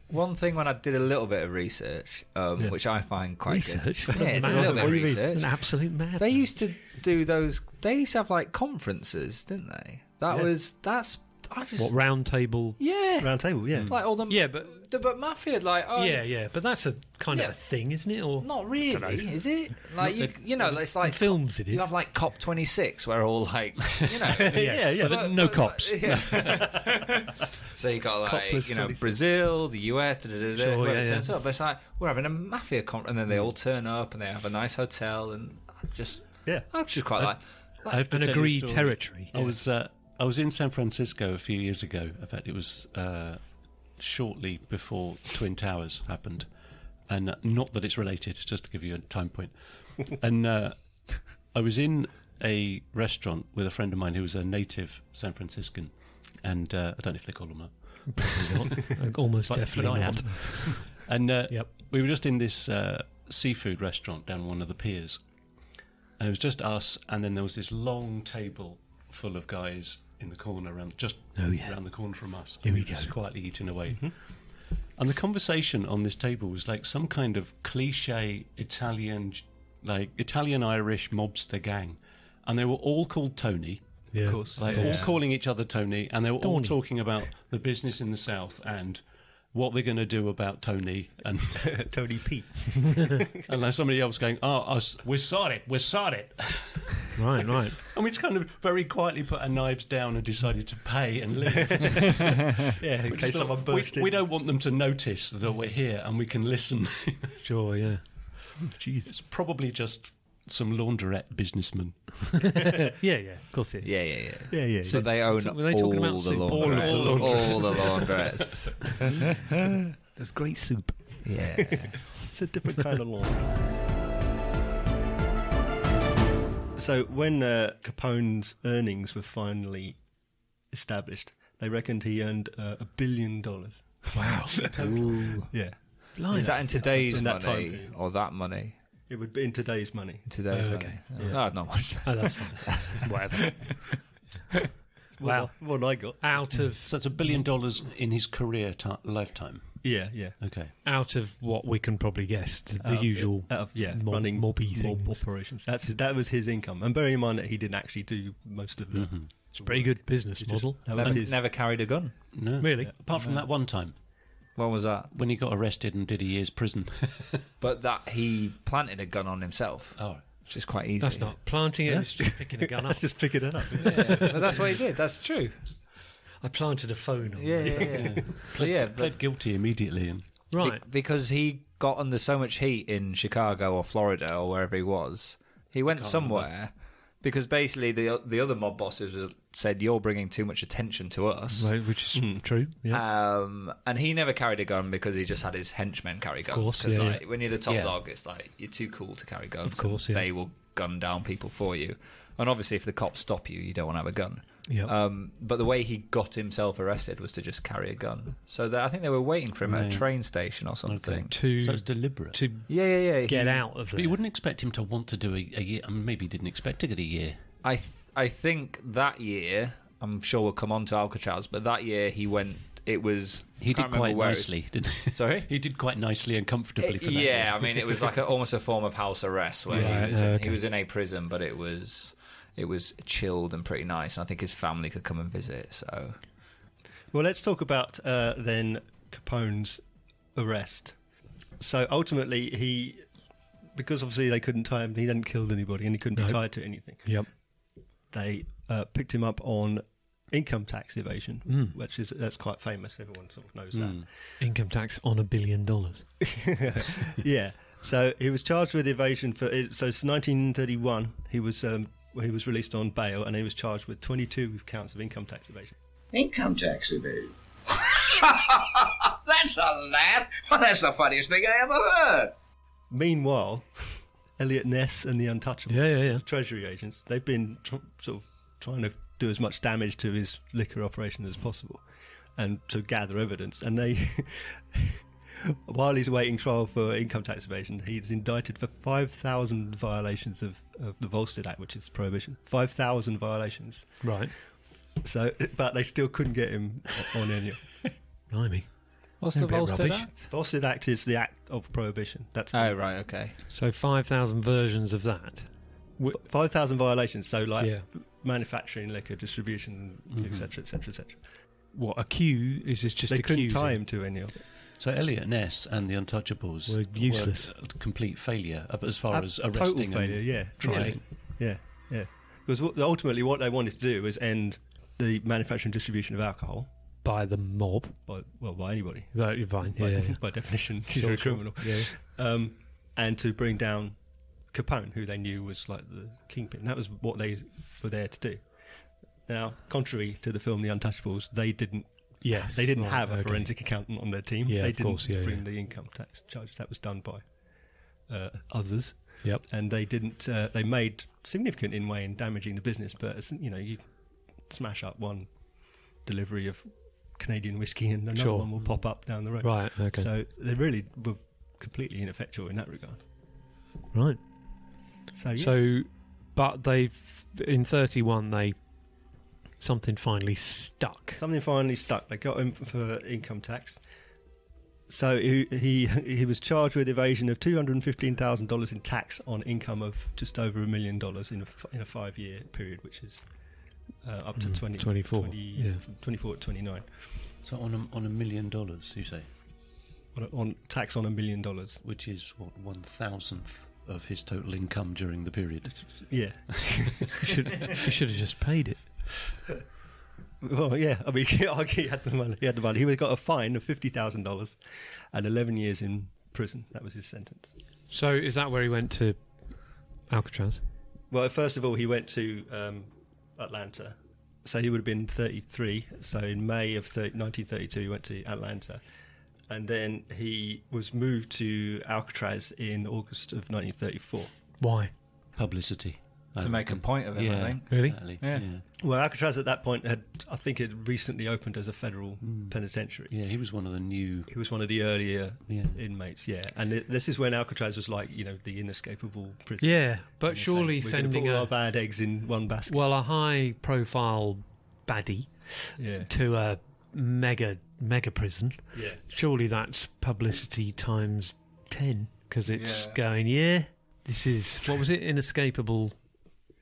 One thing when I did a little bit of research, which I find quite Research? good. Yeah, I did a little bit of research. An absolute madman. They used to do those. They used to have like conferences, didn't they? That's. I just, What, round table? Yeah. Round table, yeah. Like all the. Yeah, but mafia, like. Oh, yeah, but that's a kind of a thing, isn't it? Or not really, is it? Like it's like in films. It is. You have like Cop 26, where all like yeah. But no cops. Yeah. So you got like Copless 26. Brazil, the US, Sure, where yeah, it yeah. turns up. But it's like we're having a mafia conference, and then they all turn up, and they have a nice hotel, and I just quite like. I have to An tell you a agreed story. territory. I was in San Francisco a few years ago. In fact, it was shortly before Twin Towers happened, and not that it's related, just to give you a time point. And I was in a restaurant with a friend of mine who was a native San Franciscan, and I don't know if they call him that. Probably not. Almost definitely not. And we were just in this seafood restaurant down one of the piers, and it was just us, and then there was this long table full of guys in the corner around the corner from us. Here we Just go. quietly eating away. And the conversation on this table was like some kind of cliche Italian Irish mobster gang, and they were all called Tony. Yeah. Of course. All calling each other Tony, and they were all talking about the business in the South and what they're going to do about Tony and Tony Pete. and like somebody else going, we're sorry. Right. And we just kind of very quietly put our knives down and decided to pay and leave. Yeah, in case someone burst in. We don't want them to notice that we're here and we can listen. Sure, yeah. Jesus. It's probably just some laundrette businessmen. Yeah, of course it is. Yeah. So But they own were they talking about all the soup? laundrettes. All All the laundrettes. There's great soup. Yeah. It's a different kind of law. So when Capone's earnings were finally established, they reckoned he earned $1 billion. Wow. Yeah. Blimey. Is that in today's In that time money period. or that money? It would be in today's money. Today's money. okay. Oh, not much. Oh, that's fine. Whatever. Wow. What I got. Out of So it's $1 billion in his career lifetime. Yeah. Okay. out of what we can probably guess, the usual running mobby mob things. operations. That was his income. And bearing in mind that he didn't actually do most of the. It's a pretty good business model. That was his. Never carried a gun. No. Really? Apart from that one time When was that? when he got arrested and did a year's prison. But that he planted a gun on himself. Oh. which is quite easy. That's not planting it, it's just picking a gun up. That's just picking it up. But that's what he did. That's true. I planted a phone on Pled guilty immediately. And Right. Because he got under so much heat in Chicago or Florida or wherever he was. He went somewhere because basically the other mob bosses said, you're bringing too much attention to us. Right, which is true. Yeah. And he never carried a gun because he just had his henchmen carry guns. Of course, Because when you're the top dog, it's like, you're too cool to carry guns. Of course, They will gun down people for you. And obviously, if the cops stop you, you don't want to have a gun. Yeah. But the way he got himself arrested was to just carry a gun. So I think they were waiting for him at a train station or something. so it's deliberate. To get out of there. But you wouldn't expect him to want to do a year. I mean, maybe he didn't expect to get a year. I think that year, I'm sure we'll come on to Alcatraz, but that year he went. It was he did quite nicely, didn't he? Sorry, he did quite nicely and comfortably for that. Yeah, year. I mean, it was like almost a form of house arrest where he was in a prison, but it was chilled and pretty nice, and I think his family could come and visit. So, well, let's talk about then Capone's arrest. So ultimately, because obviously they couldn't tie him, he hadn't killed anybody, and he couldn't be tied to anything. Yep. They picked him up on income tax evasion, that's quite famous. Everyone sort of knows that. Income tax on $1 billion. Yeah. So he was charged with evasion for. So it's 1931. He was released on bail, and he was charged with 22 counts of income tax evasion. Income tax evasion. That's a laugh. Well, that's the funniest thing I ever heard. Meanwhile, Elliot Ness and the Untouchables, Treasury agents, they've been sort of trying to do as much damage to his liquor operation as possible, and to gather evidence. And they, while he's waiting trial for income tax evasion, he's indicted for 5,000 violations of the Volstead Act, which is prohibition. 5,000 violations. Right. So, but they still couldn't get him on any. Blimey. What's the Volstead Act? Volstead Act is the act of prohibition. That's right, okay. So 5,000 versions of that. 5,000 violations. So manufacturing, liquor, distribution, etc., etc., etc. What, a queue? Is this just they accusing? couldn't tie him to any of it. So Elliot Ness and the Untouchables were useless. Were a complete failure as far as arresting total failure, and trying. Yeah. Because ultimately what they wanted to do was end the manufacturing and distribution of alcohol. By the mob? By anybody. Right, you're fine. By definition, you're a criminal. Yeah. And to bring down Capone, who they knew was like the kingpin. That was what they were there to do. Now, contrary to the film The Untouchables, they didn't have a forensic accountant on their team. Yeah, they didn't bring the income tax charge. That was done by others. Yep. And they didn't. They made significant inway in damaging the business, but you smash up one delivery of Canadian whiskey and another one will pop up down the road. Right. Okay. So they really were completely ineffectual in that regard. Right. So but in 31 something finally stuck. They got him for income tax. So he was charged with evasion of $215,000 in tax on income of just over $1 million in a 5-year period, which is up to 24 to 29. So on $1 million, you say? On tax on $1 million, which is what 1,000th of his total income during the period. Yeah, he should have just paid it. Well, yeah. I mean, he had the money. He got a fine of $50,000 and 11 years in prison. That was his sentence. So, is that where he went to Alcatraz? Well, first of all, he went to Atlanta. So he would have been 33. So in May of 1932, he went to Atlanta. And then he was moved to Alcatraz in August of 1934. Why? Publicity. To make a point of it, I think. Really? Exactly. Yeah. Well, Alcatraz at that point had recently opened as a federal penitentiary. Yeah, he was one of the earlier inmates, And this is when Alcatraz was like, the inescapable prison. Yeah, but surely sending put all our bad eggs in one basket. Well, a high-profile baddie to a mega prison. Yeah. Surely that's publicity times 10, because it's going, this is, what was it, inescapable...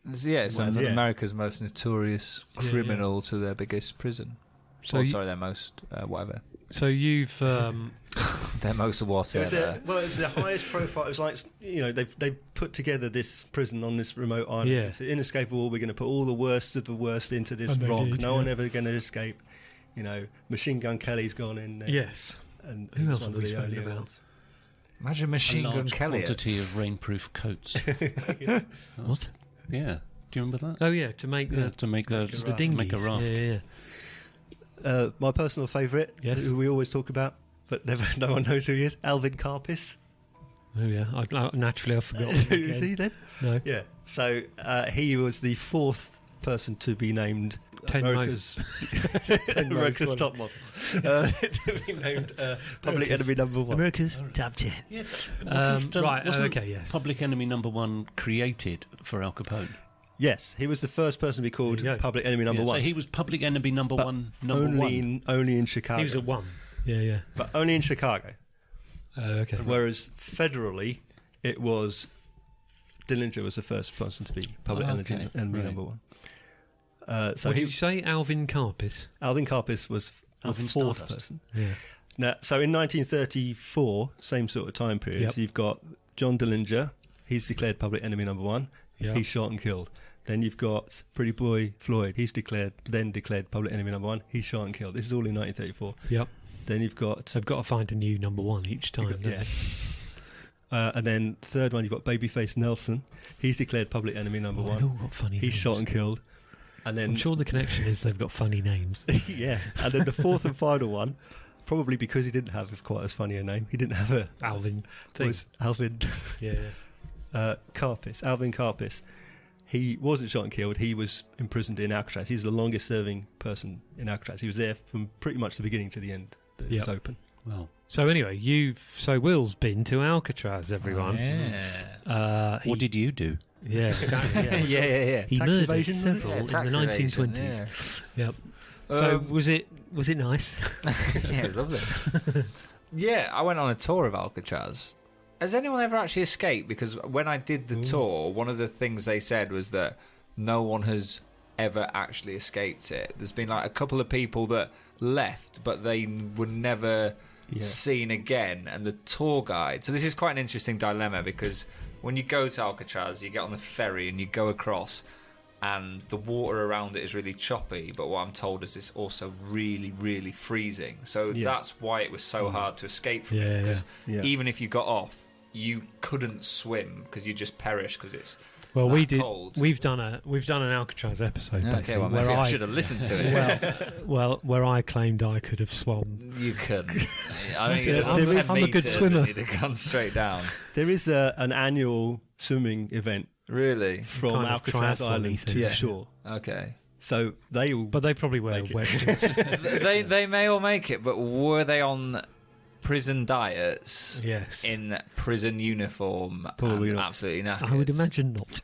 it's America's most notorious criminal to their biggest prison. Their most whatever. So you've Their most was It was the highest profile. It was like, they've put together this prison on this remote island. Yeah. It's inescapable. We're going to put all the worst of the worst into this rock. No one ever going to escape. Machine Gun Kelly's gone in there. yes. And Who he was else have one of we the spoken earlier about? ones. Imagine Machine a Gun large Kelly. quantity of rainproof coats. What? Yeah. Do you remember that? Oh yeah, to make the To make the dinghies. make a raft. Yeah. My personal favourite, Yes. who we always talk about, but no one knows who he is, Alvin Karpis. Oh yeah. Naturally, I forgot. Who is he then? No. Yeah. So he was the fourth person to be named 10 America's top model. To be named Public Enemy number one. America's top 10. Wasn't, right. wasn't Okay. Yes. Public Enemy number one created for Al Capone. Yes, he was the first person to be called There you go. Public Enemy number one. So he was Public Enemy number But one. only in Chicago. He was at 1. Yeah. But only in Chicago. Okay. Whereas federally, it was Dillinger was the first person to be Public Enemy number one. So What did you say, Alvin Karpis? Alvin Karpis was the Alvin fourth Stardust. person. Yeah. Now, so in 1934, same sort of time period, Yep. you've got John Dillinger. He's declared Public Enemy number one. Yep. He's shot and killed. Then you've got Pretty Boy Floyd. He's declared Public Enemy number one. He's shot and killed. This is all in 1934. Yep. Then you've got They've got to find a new number one each time. Don't yeah. they? And then third one, you've got Babyface Nelson. He's declared Public Enemy number Oh, one. they've all got funny He's names. shot and killed. And then I'm sure the connection is they've got funny names. yeah. And then the fourth and final one, probably because he didn't have quite as funny a name. He didn't have a Alvin thing. was Alvin Yeah. Karpis. Alvin Karpis. He wasn't shot and killed. He was imprisoned in Alcatraz. He's the longest serving person in Alcatraz. He was there from pretty much the beginning to the end. It Yep. was open. Well, So anyway, Will's been to Alcatraz, everyone. what did you do? Yeah, exactly. Yeah. yeah. He Tax murdered evasion, was it? several Yeah, in the tax evasion, 1920s. Yep. So was it nice? Yeah, it was lovely. Yeah, I went on a tour of Alcatraz. Has anyone ever actually escaped? Because when I did the tour, one of the things they said was that no one has ever actually escaped it. There's been like a couple of people that left, but they were never seen again. And the tour guide... So this is quite an interesting dilemma, because when you go to Alcatraz, you get on the ferry and you go across, and the water around it is really choppy, but what I'm told is it's also really, really freezing. So that's why it was so hard to escape from it, because even if you got off, you couldn't swim because you just perish because it's Well, we did. cold. We've done an Alcatraz episode. Okay, basically, well, maybe where I should have listened to it. where I claimed I could have swum. You couldn't. I mean, Yeah, I'm a good swimmer. You'd have gone straight down. There is an annual swimming event Really? from Kind of Alcatraz triathlon-y Island thing. to Yeah. shore. Okay. So they all... But they probably wear Make it. wetsuits. They may all make it, but were they on prison diets? Yes. In prison uniform? Probably and not. Absolutely knackered. I would imagine not.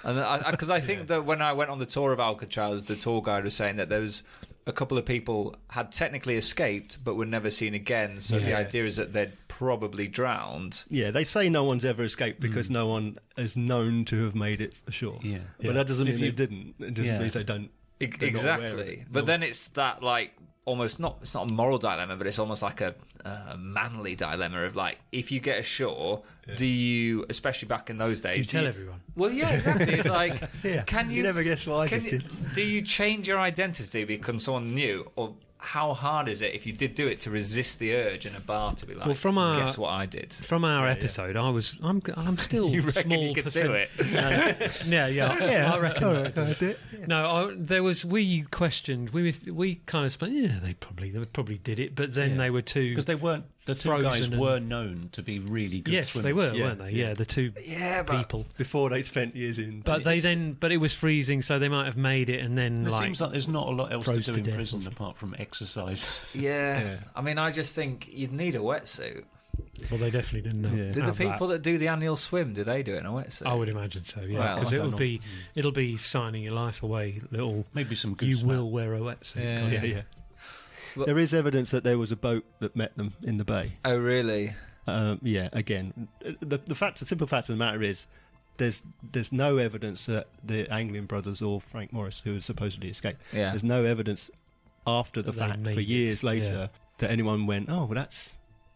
And because I think that when I went on the tour of Alcatraz, the tour guide was saying that there was a couple of people had technically escaped but were never seen again. So the Yeah. idea is that they'd probably drowned. Yeah, they say no one's ever escaped because no one is known to have made it ashore. Yeah. But that doesn't If mean they you- didn't. It just Yeah. means they don't. they're not aware of Exactly. it. But then it's that, like, almost not... It's not a moral dilemma, but it's almost like a manly dilemma of, like, if you get ashore, do you... Especially back in those days... Do you tell everyone? Well, yeah, exactly. It's like, can you... You never guess what I can just you- did. Do you change your identity to become someone new? Or how hard is it, if you did do it, to resist the urge in a bar to be like, Well, from our- guess what I did? From our episode, I'm still You reckon small you could percent. do it? Yeah, I reckon. All right, can I do it? Yeah. No, we questioned. We kind of spent. Yeah, they probably did it, but then they were too. Because they weren't. The two guys Frozen and- were known to be really good Yes, swimmers. they were, Yeah, weren't they? yeah. Yeah, the two but- people. Before they'd spent years in. But but it was freezing, so they might have made it, and then It like seems like there's not a lot else to froze do to in death or prison something. apart from exercise. Yeah. I mean, I just think you'd need a wetsuit. well, they definitely didn't know. Yeah. Do the have that. people that do the annual swim, do they do it in a wetsuit? I would imagine so. Yeah, Well, because I don't it'll be signing your life away. Little, Maybe some good you smell. will wear a wetsuit. Yeah. kind Yeah, of. yeah. Well- There is evidence that there was a boat that met them in the bay. Oh, really? Yeah, again, the simple fact of the matter is, there's no evidence that the Anglin brothers or Frank Morris, who was supposedly escaped, Yeah. there's no evidence after the That they fact made for it, years later that anyone went, oh, well, that's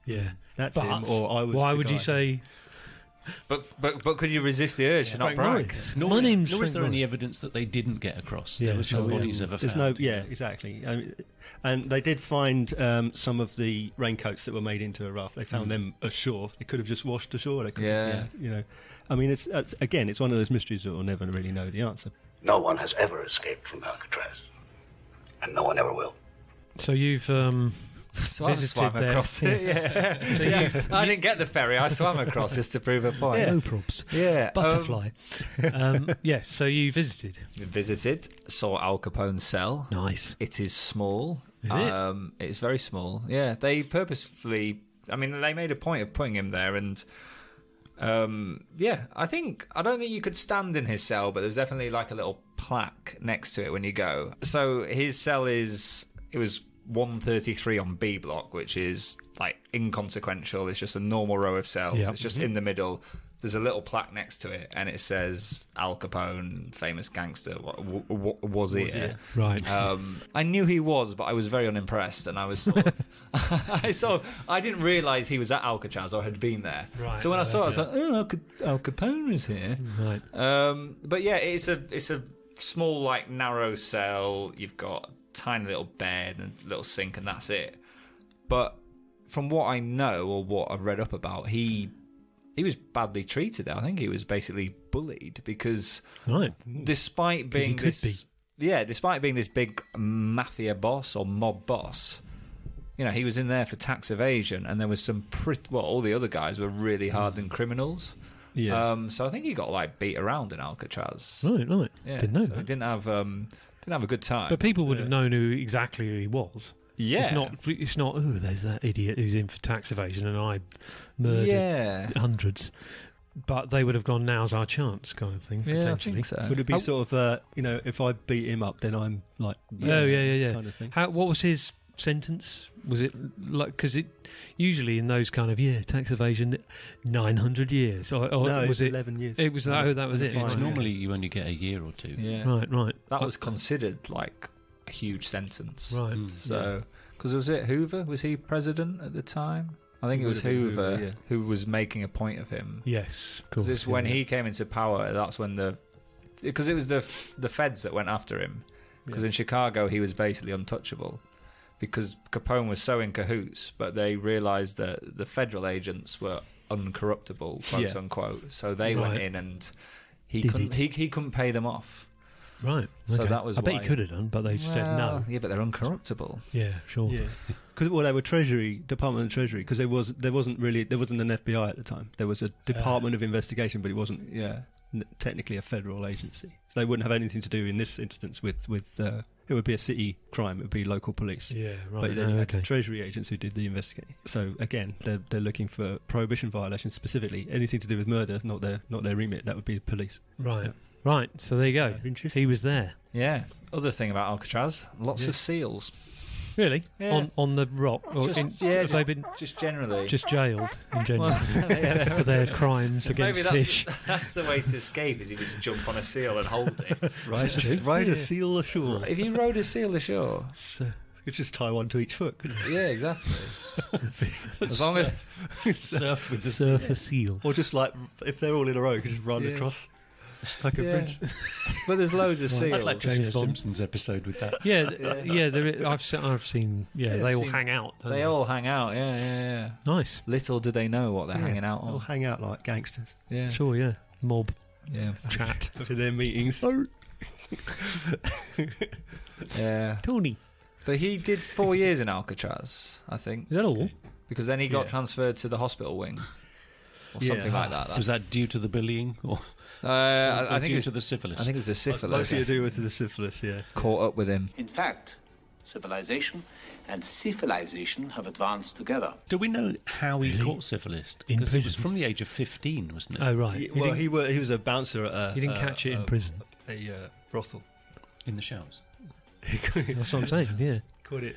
him, or I was. Why the would guy. you say? But could you resist the urge to not Frank brag? Morris. Nor My is- name's nor is Frank there any Morris. evidence that they didn't get across. Yeah, There was no sure, yeah. bodies ever There's found. exactly. And they did find some of the raincoats that were made into a raft. They found them ashore. They could have just washed ashore. They could have, you know. I mean, it's again, it's one of those mysteries that we'll never really know the answer. No one has ever escaped from Alcatraz, and no one ever will. So you've So I visited swam there. across it. Yeah. I didn't get the ferry. I swam across just to prove a point. No probs. Yeah. Butterfly. Yes, so you visited. Visited, saw Al Capone's cell. Nice. It is small. Is it? It's very small. Yeah, they purposefully. I mean, they made a point of putting him there, and I don't think you could stand in his cell, but there's definitely like a little plaque next to it when you go. So his cell it was 133 on B block, which is like inconsequential. It's just a normal row of cells. Yep. It's just in the middle. There's a little plaque next to it, and it says Al Capone, famous gangster, was here. Right. I knew he was, but I was very unimpressed, and I was sort of, I didn't realise he was at Alcatraz or had been there. Right, so when I saw it, I was like, oh, Al Capone is here. Right. But yeah, it's a small, like, narrow cell. You've got a tiny little bed and a little sink, and that's it. But from what I know, or what I've read up about, he was badly treated there. I think he was basically bullied because, despite being despite being this big mafia boss or mob boss, you know, he was in there for tax evasion, and there was some all the other guys were really hardened criminals. Yeah. So I think he got like beat around in Alcatraz. Right. Yeah, Didn't know so that. he didn't have a good time. But people would have known exactly who he was. Yeah. It's not, oh, there's that idiot who's in for tax evasion and I murdered hundreds. But they would have gone, now's our chance, kind of thing, potentially. I think so. Would it be sort of, if I beat him up, then I'm like, yeah. kind of thing. What was his sentence? Was it like, because it usually in those kind of tax evasion, 900 years, or No, was it 11 years? It was that was it. It's normally you only get a year or two. Yeah. Right. That was considered like a huge sentence. Right. So, because was it Hoover? Was he president at the time? I think it was Hoover who was making a point of him. Yes, of course. Because when he came into power, that's when because it was the feds that went after him. Because in Chicago, he was basically untouchable. Because Capone was so in cahoots, but they realised that the federal agents were uncorruptible, quote unquote. So they went in, and he couldn't pay them off. Right. So okay. that was I bet why. he could have done, but they said no. Yeah, but they're uncorruptible. Yeah, sure. Yeah. Because they were Department of Treasury. Because there wasn't an FBI at the time. There was a Department of Investigation, but it wasn't technically a federal agency. So they wouldn't have anything to do in this instance with it would be a city crime. It would be local police. Yeah, right. But then you had Treasury agents who did the investigating. So again, they're looking for prohibition violations specifically. Anything to do with murder, not their remit. That would be the police. Right. So, right. So there you go. He was there. Yeah. Other thing about Alcatraz, lots of seals. Really? Yeah. On the rock? Or have they been just generally just jailed in general for their crimes against maybe fish? That's the way to escape. Is you just jump on a seal and hold it. Ride a seal ashore. If you rode a seal ashore, you could just tie one to each foot, couldn't you? Yeah, exactly. As long as surf with the surf a seal, or just like if they're all in a row, you could just run across. Like a bridge. But there's loads of seals. I'd like to see a Simpsons episode with that. I've seen. They all hang out. They all hang out. Yeah. Nice. Little do they know what they're hanging out on. They'll hang out like gangsters. Yeah. Sure. Yeah. Mob. Yeah. Chat for their meetings. Yeah. Tony. But he did 4 years in Alcatraz, I think. Is that all? Because then he got transferred to the hospital wing. Or something like that. Was that due to the bullying? Or I think due to the syphilis. I think it was the syphilis. Mostly to do with the syphilis, yeah. Caught up with him. In fact, civilization and civilization have advanced together. Do we know how he caught syphilis? Because it was from the age of 15, wasn't it? Oh, right. Well, he was a bouncer at a... You didn't catch it in prison? A brothel. In the showers? That's what I'm saying, yeah. Caught it...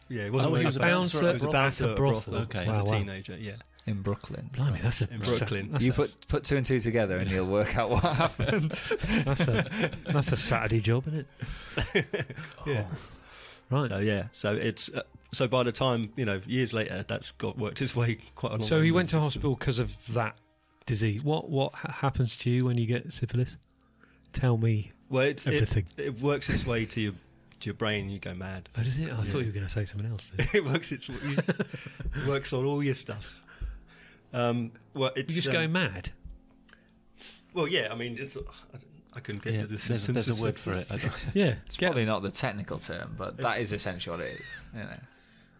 Yeah, it wasn't he was a bouncer at a brothel. Okay. As a teenager, yeah. In Brooklyn. Blimey, that's in Brooklyn. You put two and two together and you'll work out what happened. That's a Saturday job, isn't it? Yeah. Right. So it's So by the time, years later, that's worked its way quite a long way. So he went to hospital because of that disease. What happens to you when you get syphilis? Tell me everything. It works its way to your brain. You go mad. Oh, does it? I thought you were going to say something else. It works on all your stuff. You just go mad. Well, yeah. I mean, I couldn't get into the symptoms. There's a word for it. Yeah, it's probably not the technical term, but that is essentially what it is.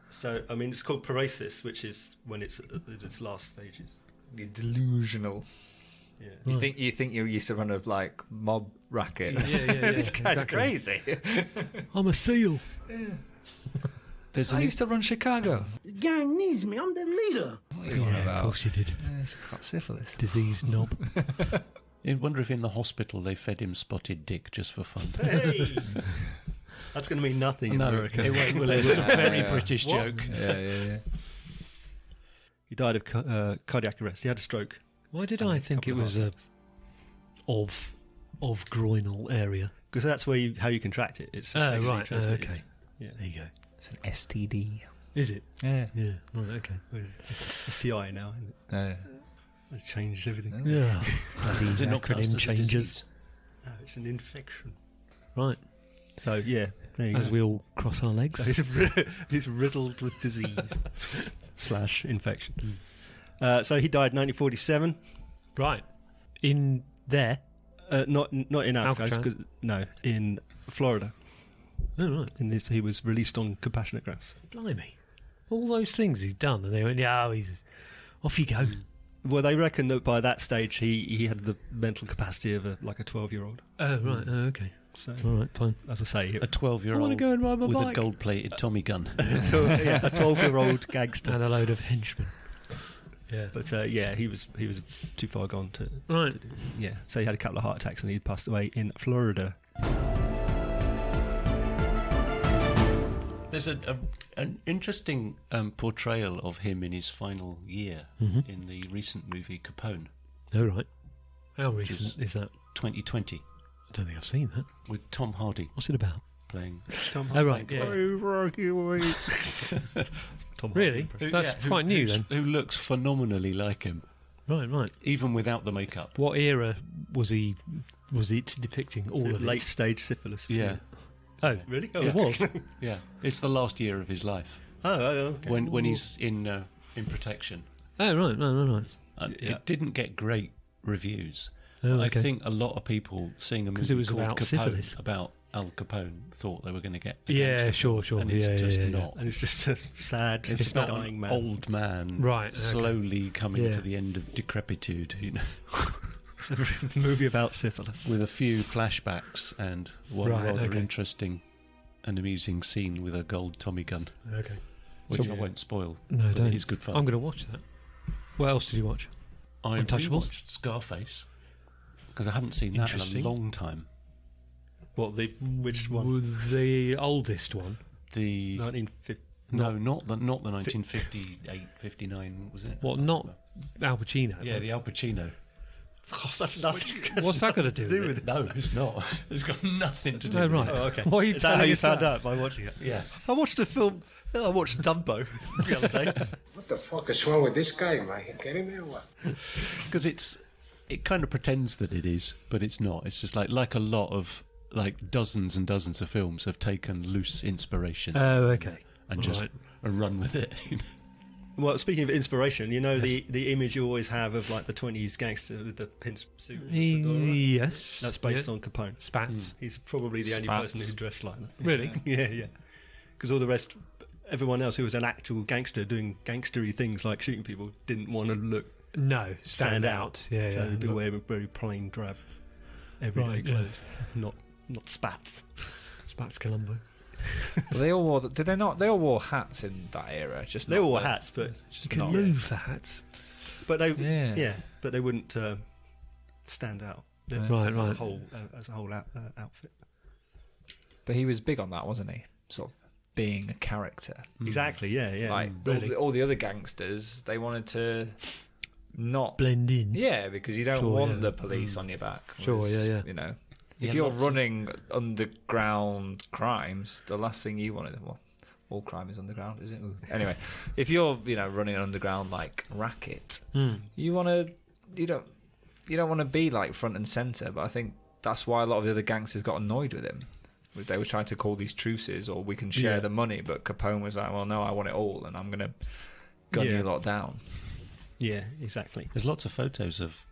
So, I mean, it's called paralysis, which is when it's at its last stages. You're delusional. Yeah. You think you used to run a mob racket? Yeah. This guy's crazy. I'm a SEAL. Yeah. I used to run Chicago. The gang needs me. I'm the leader. Of course you did. Yeah, it's got syphilis. Disease knob. I wonder if in the hospital they fed him spotted dick just for fun. Hey! That's going to mean nothing in America. It won't, will it? It's a very British joke. Yeah. He died of cardiac arrest. He had a stroke. Why did I think it was of groinal area? Because that's how you contract it. It's right. transmitted. Okay. Yeah. There you go. It's an STD. Is it? Yeah. Yeah. Right. Okay. It's STI now, isn't it? It changed everything. Yeah. Is it not acronym changes? No, it's an infection. Right. So yeah, there you As go. we all cross our legs. So he's riddled with disease / infection. So he died in 1947. Right. In there? Not in Alcatraz. Alcatraz? No, in Florida. Oh, right. He was released on compassionate grounds. Blimey. All those things he's done, and they went, he's off you go. Well, they reckon that by that stage he had the mental capacity of a 12-year-old. Oh, right. Okay. So, all right, fine. As I say, a 12-year-old I want to go and ride my with bike. a gold-plated Tommy gun. a 12-year-old gangster and a load of henchmen. Yeah, but he was too far gone to. Right. To do, yeah, so he had a couple of heart attacks and he passed away in Florida. There's an interesting portrayal of him in his final year in the recent movie Capone. Oh, right. How recent is that? 2020. I don't think I've seen that. With Tom Hardy. What's it about? Playing Tom Hardy. Oh, right, yeah. Tom really? That's quite new then. Who looks phenomenally like him. Right. Even without the makeup. What era was it depicting all of it? Late stage syphilis. Yeah. Oh, really? Oh, it was. Yeah, it's the last year of his life. Oh, okay. When he's in protection. Oh, right. No. It didn't get great reviews. Oh, okay. I think a lot of people seeing a movie it was called about Capone, syphilis. about Al Capone, thought they were going to get a Yeah, gangster sure. And it's just not. And it's just a sad, It's about dying an man. old man, right? Slowly coming to the end of decrepitude. It's a movie about syphilis with a few flashbacks and one rather interesting and amusing scene with a gold Tommy gun. Okay, which I won't spoil. No, but don't. It is good fun. I'm going to watch that. What else did you watch? I Untouchables? watched Scarface because I hadn't seen that in a long time. What which one? The oldest one. The 1950. No, not the 1958, 59. Was it? What? Not Al Pacino. Yeah, the Al Pacino. Oh, that's nothing. What's that got to do with it? No, it's not. It's got nothing to do. Oh, right. Oh, okay. Why are you Is that how you found that? out by watching it? Yeah. I watched a film. I watched Dumbo the other day. What the fuck is wrong with this guy? Am I kidding me or what? Because it kind of pretends that it is, but it's not. It's just like a lot of dozens and dozens of films have taken loose inspiration. Oh, okay. And just run with it. Well, speaking of inspiration, the image you always have of the 20s gangster with the pin suit. Yes. That's based on Capone. Spats. He's probably the only person who dressed like that. Really? Yeah. Because all the rest, everyone else who was an actual gangster doing gangstery things like shooting people didn't want to stand out. Yeah, so they'd be wearing very plain, drab, everyday clothes. Not spats. Spats Columbo. Well, they all wore. Did they not? They all wore hats in that era. Just they all wore hats, but you can move the hats. But they, but they wouldn't stand out. Right. As a whole outfit. But he was big on that, wasn't he? Sort of being a character. Exactly. Yeah. Like all the other gangsters, they wanted to not blend in. Yeah, because you don't want the police on your back. Sure. Yeah. You know. If you're running underground crimes, the last thing you want is all crime is underground, is it? Ooh. Anyway, if you're running an underground like racket, you don't want to be like front and center. But I think that's why a lot of the other gangsters got annoyed with him. They were trying to call these truces, or we can share the money. But Capone was like, well, no, I want it all, and I'm going to gun you lot down. Yeah, exactly. There's lots of photos of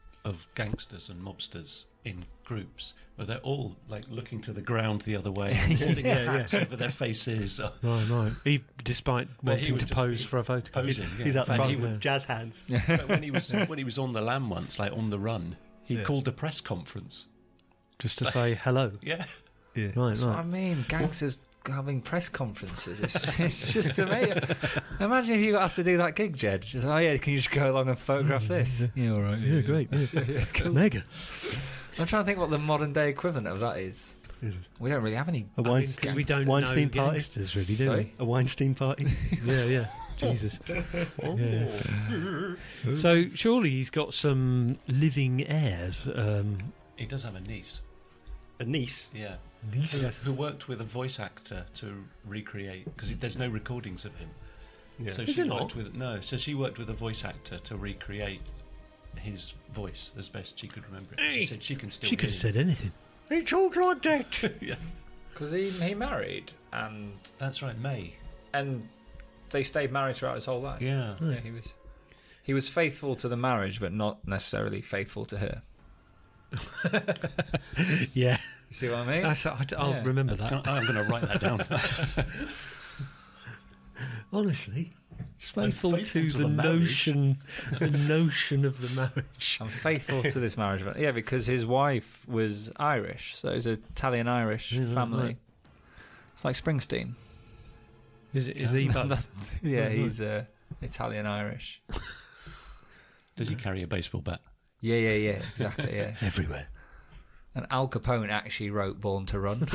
gangsters and mobsters in groups where they're all like looking to the ground the other way, and holding their hats over their faces. Right. Despite wanting to pose for a photo. Posing, he's up front with jazz hands. But when he was on the lam once, like on the run, he called a press conference just to say hello. Yeah. Right. That's what I mean. Gangsters having press conferences. It's just amazing. Imagine if you got asked to do that gig, Jed. Just, can you just go along and photograph this? Yeah, all right. Yeah, great. Yeah. Cool. Mega. I'm trying to think what the modern day equivalent of that is. We don't really have any. We don't Weinstein know party? gangsters, really, do Sorry? we? A Weinstein party? Yeah. Jesus. Yeah. So surely he's got some living heirs. He does have a niece. A niece? Yeah. Niece? Who worked with a voice actor to recreate, because there's no recordings of him. Yeah. So she worked with a voice actor to recreate his voice as best she could remember it. She said she can still. She could have said anything. He talks like that. Yeah. Because he married, and that's right, May, and they stayed married throughout his whole life. Yeah. He was faithful to the marriage, but not necessarily faithful to her. Yeah. You see what I mean? I'll remember that. I'm going to write that down. Honestly, it's faithful to the notion of the marriage. I'm faithful to this marriage, but because his wife was Irish, so it's an Italian-Irish family. Right. It's like Springsteen. Is he? Yeah, he's Italian-Irish. Does he carry a baseball bat? Yeah, exactly. Yeah, everywhere. And Al Capone actually wrote "Born to Run."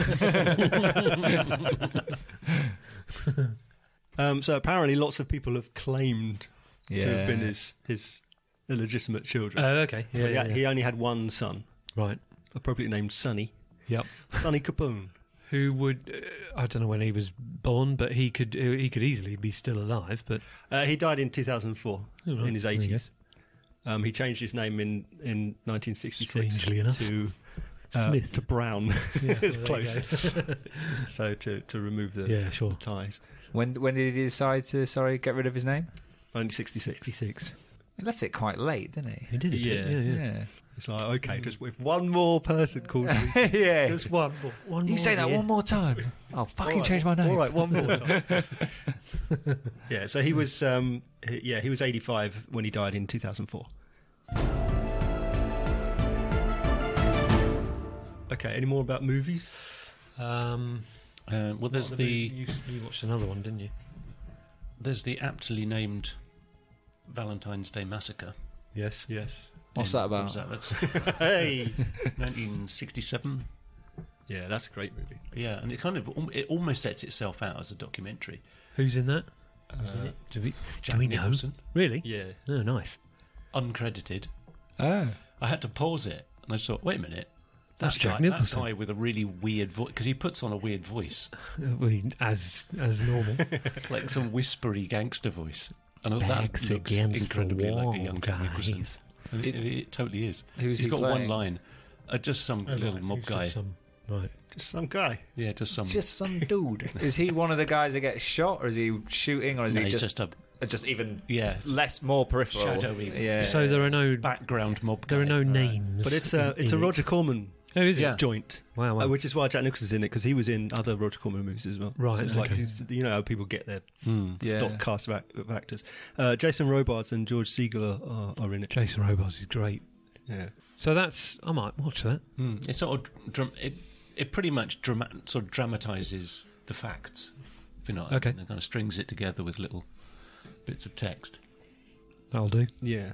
So apparently, lots of people have claimed to have been his illegitimate children. Oh, okay. Yeah, He only had one son, right? Appropriately named Sonny. Yep, Sonny Capone. Who would I don't know when he was born, but he could easily be still alive. But he died in 200004 in his 80s. He changed his name in 1966 to Smith to Brown. It was close. So to remove the ties. When did he decide to get rid of his name? 1966. He left it quite late, didn't he? He did. Yeah. It's like, okay, just if one more person calls me, just one more. You say that one more time, I'll fucking change my name. All right, one more time. Yeah, so he was, he was 85 when he died in 2004. Okay, any more about movies? Well, there's you watched another one, didn't you? There's the aptly named Valentine's Day Massacre. Yes. What's that about? Hey, 1967. Yeah, that's a great movie. Yeah, and it almost sets itself out as a documentary. Who's in that? Do we know? Nicholson. Really? Yeah. Oh, nice. Uncredited. Oh. I had to pause it, and I just thought, wait a minute. That's Jack Nicholson. That guy with a really weird voice, because he puts on a weird voice. As normal. Like some whispery gangster voice. And that looks incredibly like a young Jack Nicholson. It totally is. He's got playing? one line. Just some little mob guy. Just some guy. Yeah, just some dude. Is he one of the guys that gets shot, or is he shooting, or is he just even less more peripheral? Shadowy. Yeah. So there are no background mob guy. There are no names. But it's a Roger Corman. Oh, is it? Joint. Wow. Which is why Jack Nicholson's in it, because he was in other Roger Corman movies as well. Right. So it's like, how people get their stock cast of actors. Jason Robards and George Segal are in it. Jason Robards is great. Yeah. So I might watch that. It's sort of it pretty much sort of dramatises the facts. If you know what I mean. It kind of strings it together with little bits of text. That'll do. Yeah.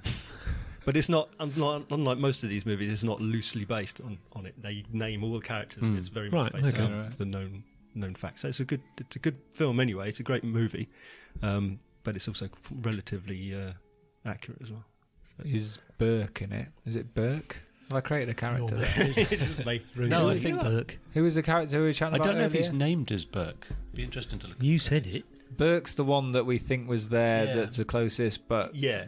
But it's not, unlike most of these movies, it's not loosely based on it. They name all the characters. It's very much based on the known facts. So it's a good film anyway. It's a great movie, but it's also relatively accurate as well. Is Burke in it? Is it Burke? Have I created a character there? No, I think Burke. Who was the character we were chatting about? I don't know if he's named as Burke. Be interesting to look. You said it. Burke's the one that we think was there that's the closest, but yeah.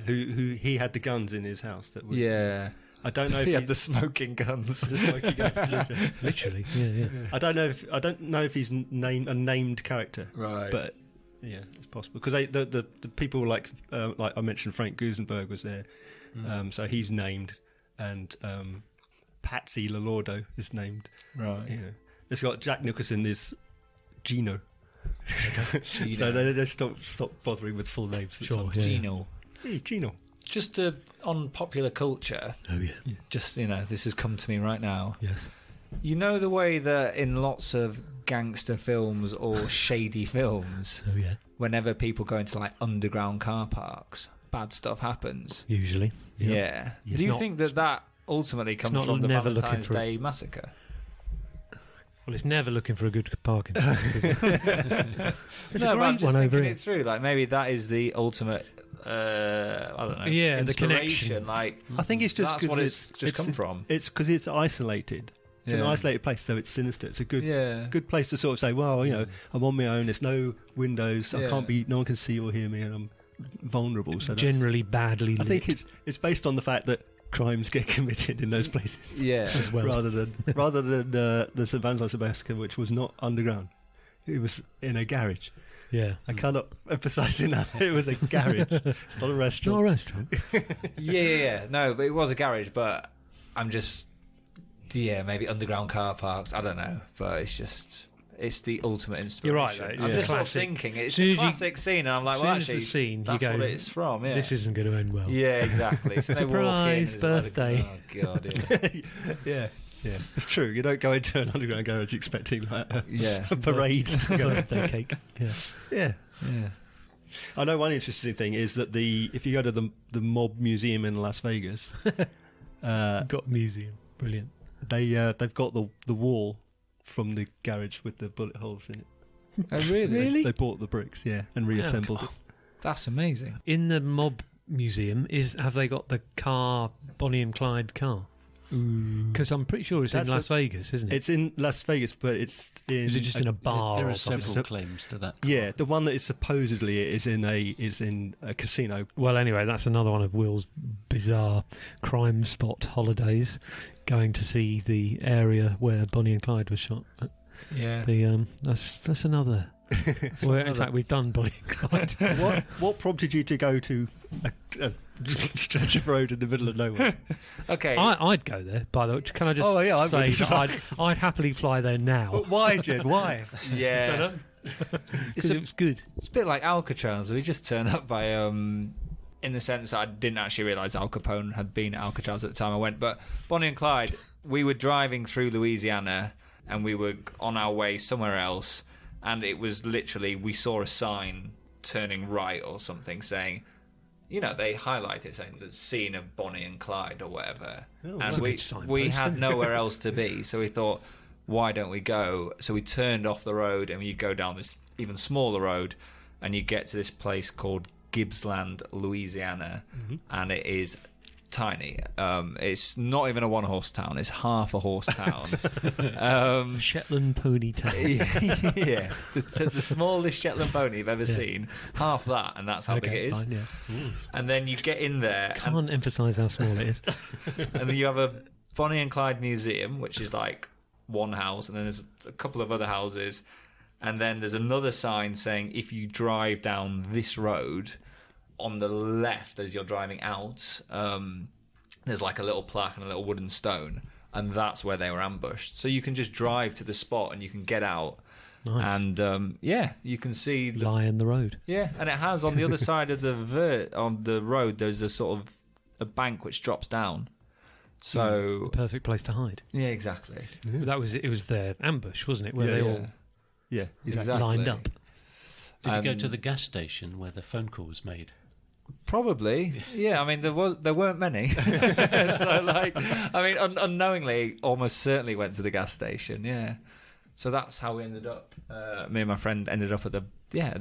Who he had the guns in his house that were, I don't know if he had the smoking guns. The smoking guns, literally. Yeah. I don't know if he's a named character, right? But yeah, it's possible because the people like I mentioned, Frank Gusenberg was there, so he's named, and Patsy Lolordo is named, right? Yeah, it's got Jack Nicholson is Gino. So they just stop bothering with full names. Sure, Gino. Hey, Gino. Just on popular culture. Oh yeah. Just this has come to me right now. Yes. You know the way that in lots of gangster films or shady films, whenever people go into like underground car parks, bad stuff happens. Usually. Yeah. Do you think that ultimately comes from the Valentine's Day massacre? Well, it's never looking for a good parking space, is it? It's a great one over here. It through, like maybe that is the ultimate. I don't know. Yeah, the connection. Like, I think it's just that's what it's come from. It's because it's isolated. It's an isolated place, so it's sinister. It's a good place to sort of say, well, I'm on my own. There's no windows. I can't be. No one can see or hear me, and I'm vulnerable. So generally badly lit. I think it's based on the fact that crimes get committed in those places. Yeah, as well. rather than the St. Valentine's Massacre, which was not underground. It was in a garage. Yeah, I cannot emphasise enough. It was a garage. It's not a restaurant. Not a restaurant. Yeah. No, but it was a garage. But I'm just, maybe underground car parks. I don't know, but it's the ultimate inspiration. You're right, though. It's I'm just sort of classic. thinking it's a classic scene, and I'm like, well, actually, the scene, that's you go, what it's from. Yeah. This isn't going to end well. Yeah, exactly. So surprise birthday. Oh God. Yeah, it's true. You don't go into an underground garage expecting like a parade. Birthday cake. Yeah. I know one interesting thing is that if you go to the Mob Museum in Las Vegas, got a museum, brilliant. They've got the wall from the garage with the bullet holes in it. Oh, really? They bought the bricks, and reassembled it. That's amazing. In the Mob Museum, have they got the Bonnie and Clyde car? Because I'm pretty sure it's in Las Vegas, isn't it? It's in Las Vegas, but it's in. Is it just in a bar? There or are several something? claims to that car. Yeah, the one that is supposedly is in a casino. Well, anyway, that's another one of Will's bizarre crime spot holidays, going to see the area where Bonnie and Clyde was shot. Yeah, that's another. In fact, we've done Bonnie and Clyde. What prompted you to go to a stretch of road in the middle of nowhere? Okay, I'd go there. By the way, can I just say that I'd happily fly there now? But why, Jed? Why? Yeah, don't know. Because it was good. It's a bit like Alcatraz. We just turned up by in the sense that I didn't actually realise Al Capone had been at Alcatraz at the time I went. But Bonnie and Clyde, we were driving through Louisiana and we were on our way somewhere else, and it was literally, we saw a sign turning right or something saying, they highlight it saying the scene of Bonnie and Clyde or whatever. Oh, and we had nowhere else to be, so we thought, why don't we go? So we turned off the road and you go down this even smaller road and you get to this place called Gibbsland, Louisiana, and it is tiny. It's not even a one-horse town. It's half a horse town. Shetland pony town. Yeah. The smallest Shetland pony you've ever seen. Half that, and that's how big it is. Fine, And then you get in there. Can't emphasise how small it is. And then you have a Bonnie and Clyde museum, which is like one house, and then there's a couple of other houses, and then there's another sign saying if you drive down this road, on the left as you're driving out, there's like a little plaque and a little wooden stone, and that's where they were ambushed. So you can just drive to the spot and you can get out. Nice. And you can see lie in the road. Yeah, and it has on the other side of the road. There's a sort of a bank which drops down. So the perfect place to hide. Yeah, exactly. Yeah. It was their ambush, wasn't it? Where they all exactly lined up. Did you go to the gas station where the phone call was made? Probably, yeah. I mean, there weren't many. So, unknowingly, almost certainly went to the gas station. Yeah. So that's how we ended up. Me and my friend ended up at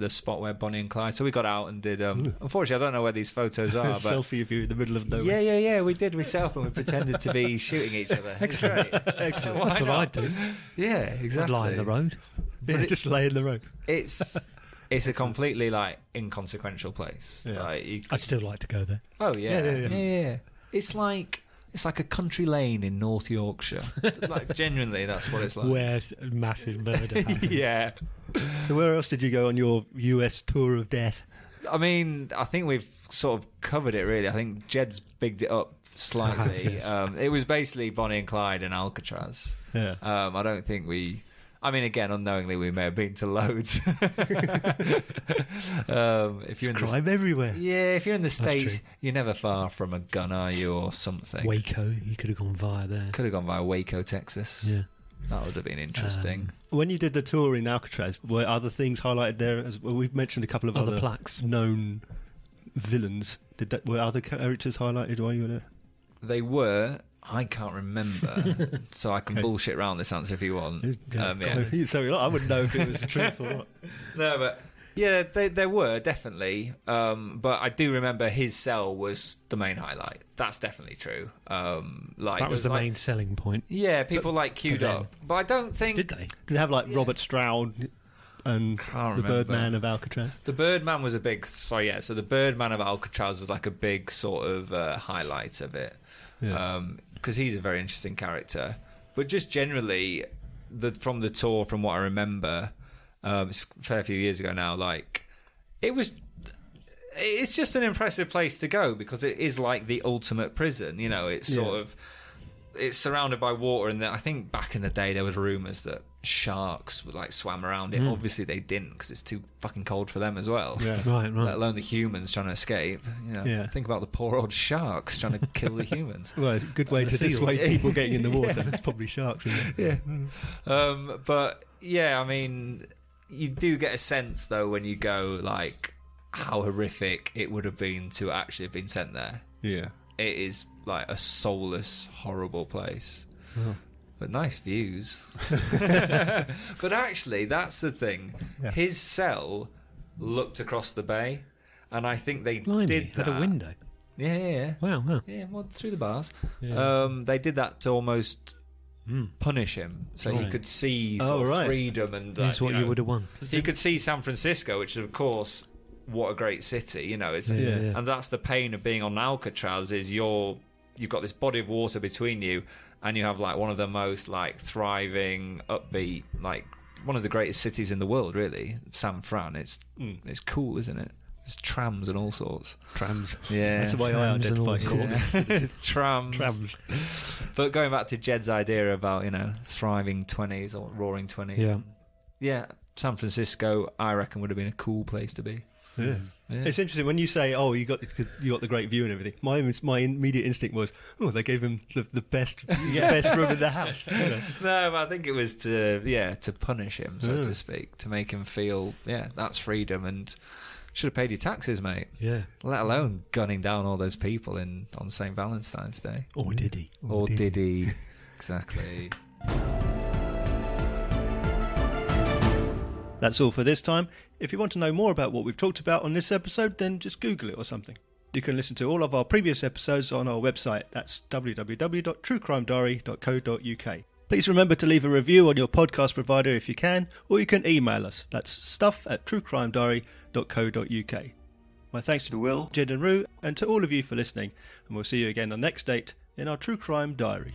the spot where Bonnie and Clyde. So we got out and did. Unfortunately, I don't know where these photos are. But selfie of you in the middle of nowhere. Yeah. We did. We selfied and we pretended to be shooting each other. Excellent. Excellent. That's what I'd do. Yeah, exactly. I'd lie in the road. Yeah, just lay in the road. It's It's a completely like inconsequential place. Yeah. Like, I'd still like to go there. Oh yeah. Yeah. It's like a country lane in North Yorkshire. Like genuinely, that's what it's like. Where massive murder happened. Yeah. So where else did you go on your US tour of death? I mean, I think we've sort of covered it really. I think Jed's bigged it up slightly. Yes. It was basically Bonnie and Clyde and Alcatraz. Yeah. I don't think we... I mean, again, unknowingly, we may have been to loads. If you're in crime everywhere. Yeah, if you're in the States, true. you're never far from a gun, are you, or something? Waco, you could have gone via there. Could have gone via Waco, Texas. Yeah. That would have been interesting. When you did the tour in Alcatraz, were other things highlighted there? As well? We've mentioned a couple of Other other plaques. known villains. Were other characters highlighted while you were there? They were... I can't remember, so I can bullshit around this answer if you want. So I wouldn't know if it was truth or not. No, but yeah, there were definitely. But I do remember his cell was the main highlight. That's definitely true. Like That was the main selling point. Yeah, people queued up, but I don't think Did they? Did it have like Robert Stroud and the remember. Birdman of Alcatraz? The Birdman was a big. So the Birdman of Alcatraz was like a big sort of highlight of it. Yeah. Because he's a very interesting character. But just generally, from the tour, from what I remember, it's a fair few years ago now, like, it's just an impressive place to go because it is like the ultimate prison. You know, it's sort of... It's surrounded by water, and I think back in the day there was rumours that sharks would like swam around it. Obviously they didn't because it's too fucking cold for them as well. Yeah. Right. Let alone the humans trying to escape. You know, think about the poor old sharks trying to kill the humans. Well, it's a good way to dissuade people getting in the water. It's probably sharks, isn't it? Yeah. But yeah, I mean, you do get a sense though when you go like how horrific it would have been to actually have been sent there. Yeah. It is like a soulless, horrible place. Oh. But nice views. But actually, that's the thing. Yeah. His cell looked across the bay, and I think they did that. Had a window. Yeah. Wow. Yeah, well, through the bars. Yeah. They did that to almost punish him, so he could see sort of freedom and... That's what you would have won. He could see San Francisco, which is, of course... What a great city, you know, isn't it? Yeah. And that's the pain of being on Alcatraz is you've got this body of water between you, and you have like one of the most like thriving, upbeat, like one of the greatest cities in the world, really, San Fran. It's cool, isn't it? There's trams and all sorts. Trams. Yeah, that's the way I identify it. Trams. But going back to Jed's idea about thriving 20s or roaring 20s. Yeah. San Francisco, I reckon, would have been a cool place to be. Yeah. It's interesting when you say, "Oh, you got the great view and everything." My immediate instinct was, "Oh, they gave him the best best room in the house." No, but I think it was to punish him, so to speak, to make him feel, that's freedom, and should have paid your taxes, mate. Yeah. Let alone gunning down all those people on St. Valentine's Day. Or did he? Or did he? Exactly. That's all for this time. If you want to know more about what we've talked about on this episode, then just Google it or something. You can listen to all of our previous episodes on our website. That's www.truecrimediary.co.uk. Please remember to leave a review on your podcast provider if you can, or you can email us. That's stuff@truecrimediary.co.uk. My thanks to Will, Jed and Rue, and to all of you for listening, and we'll see you again on the next date in our True Crime Diary.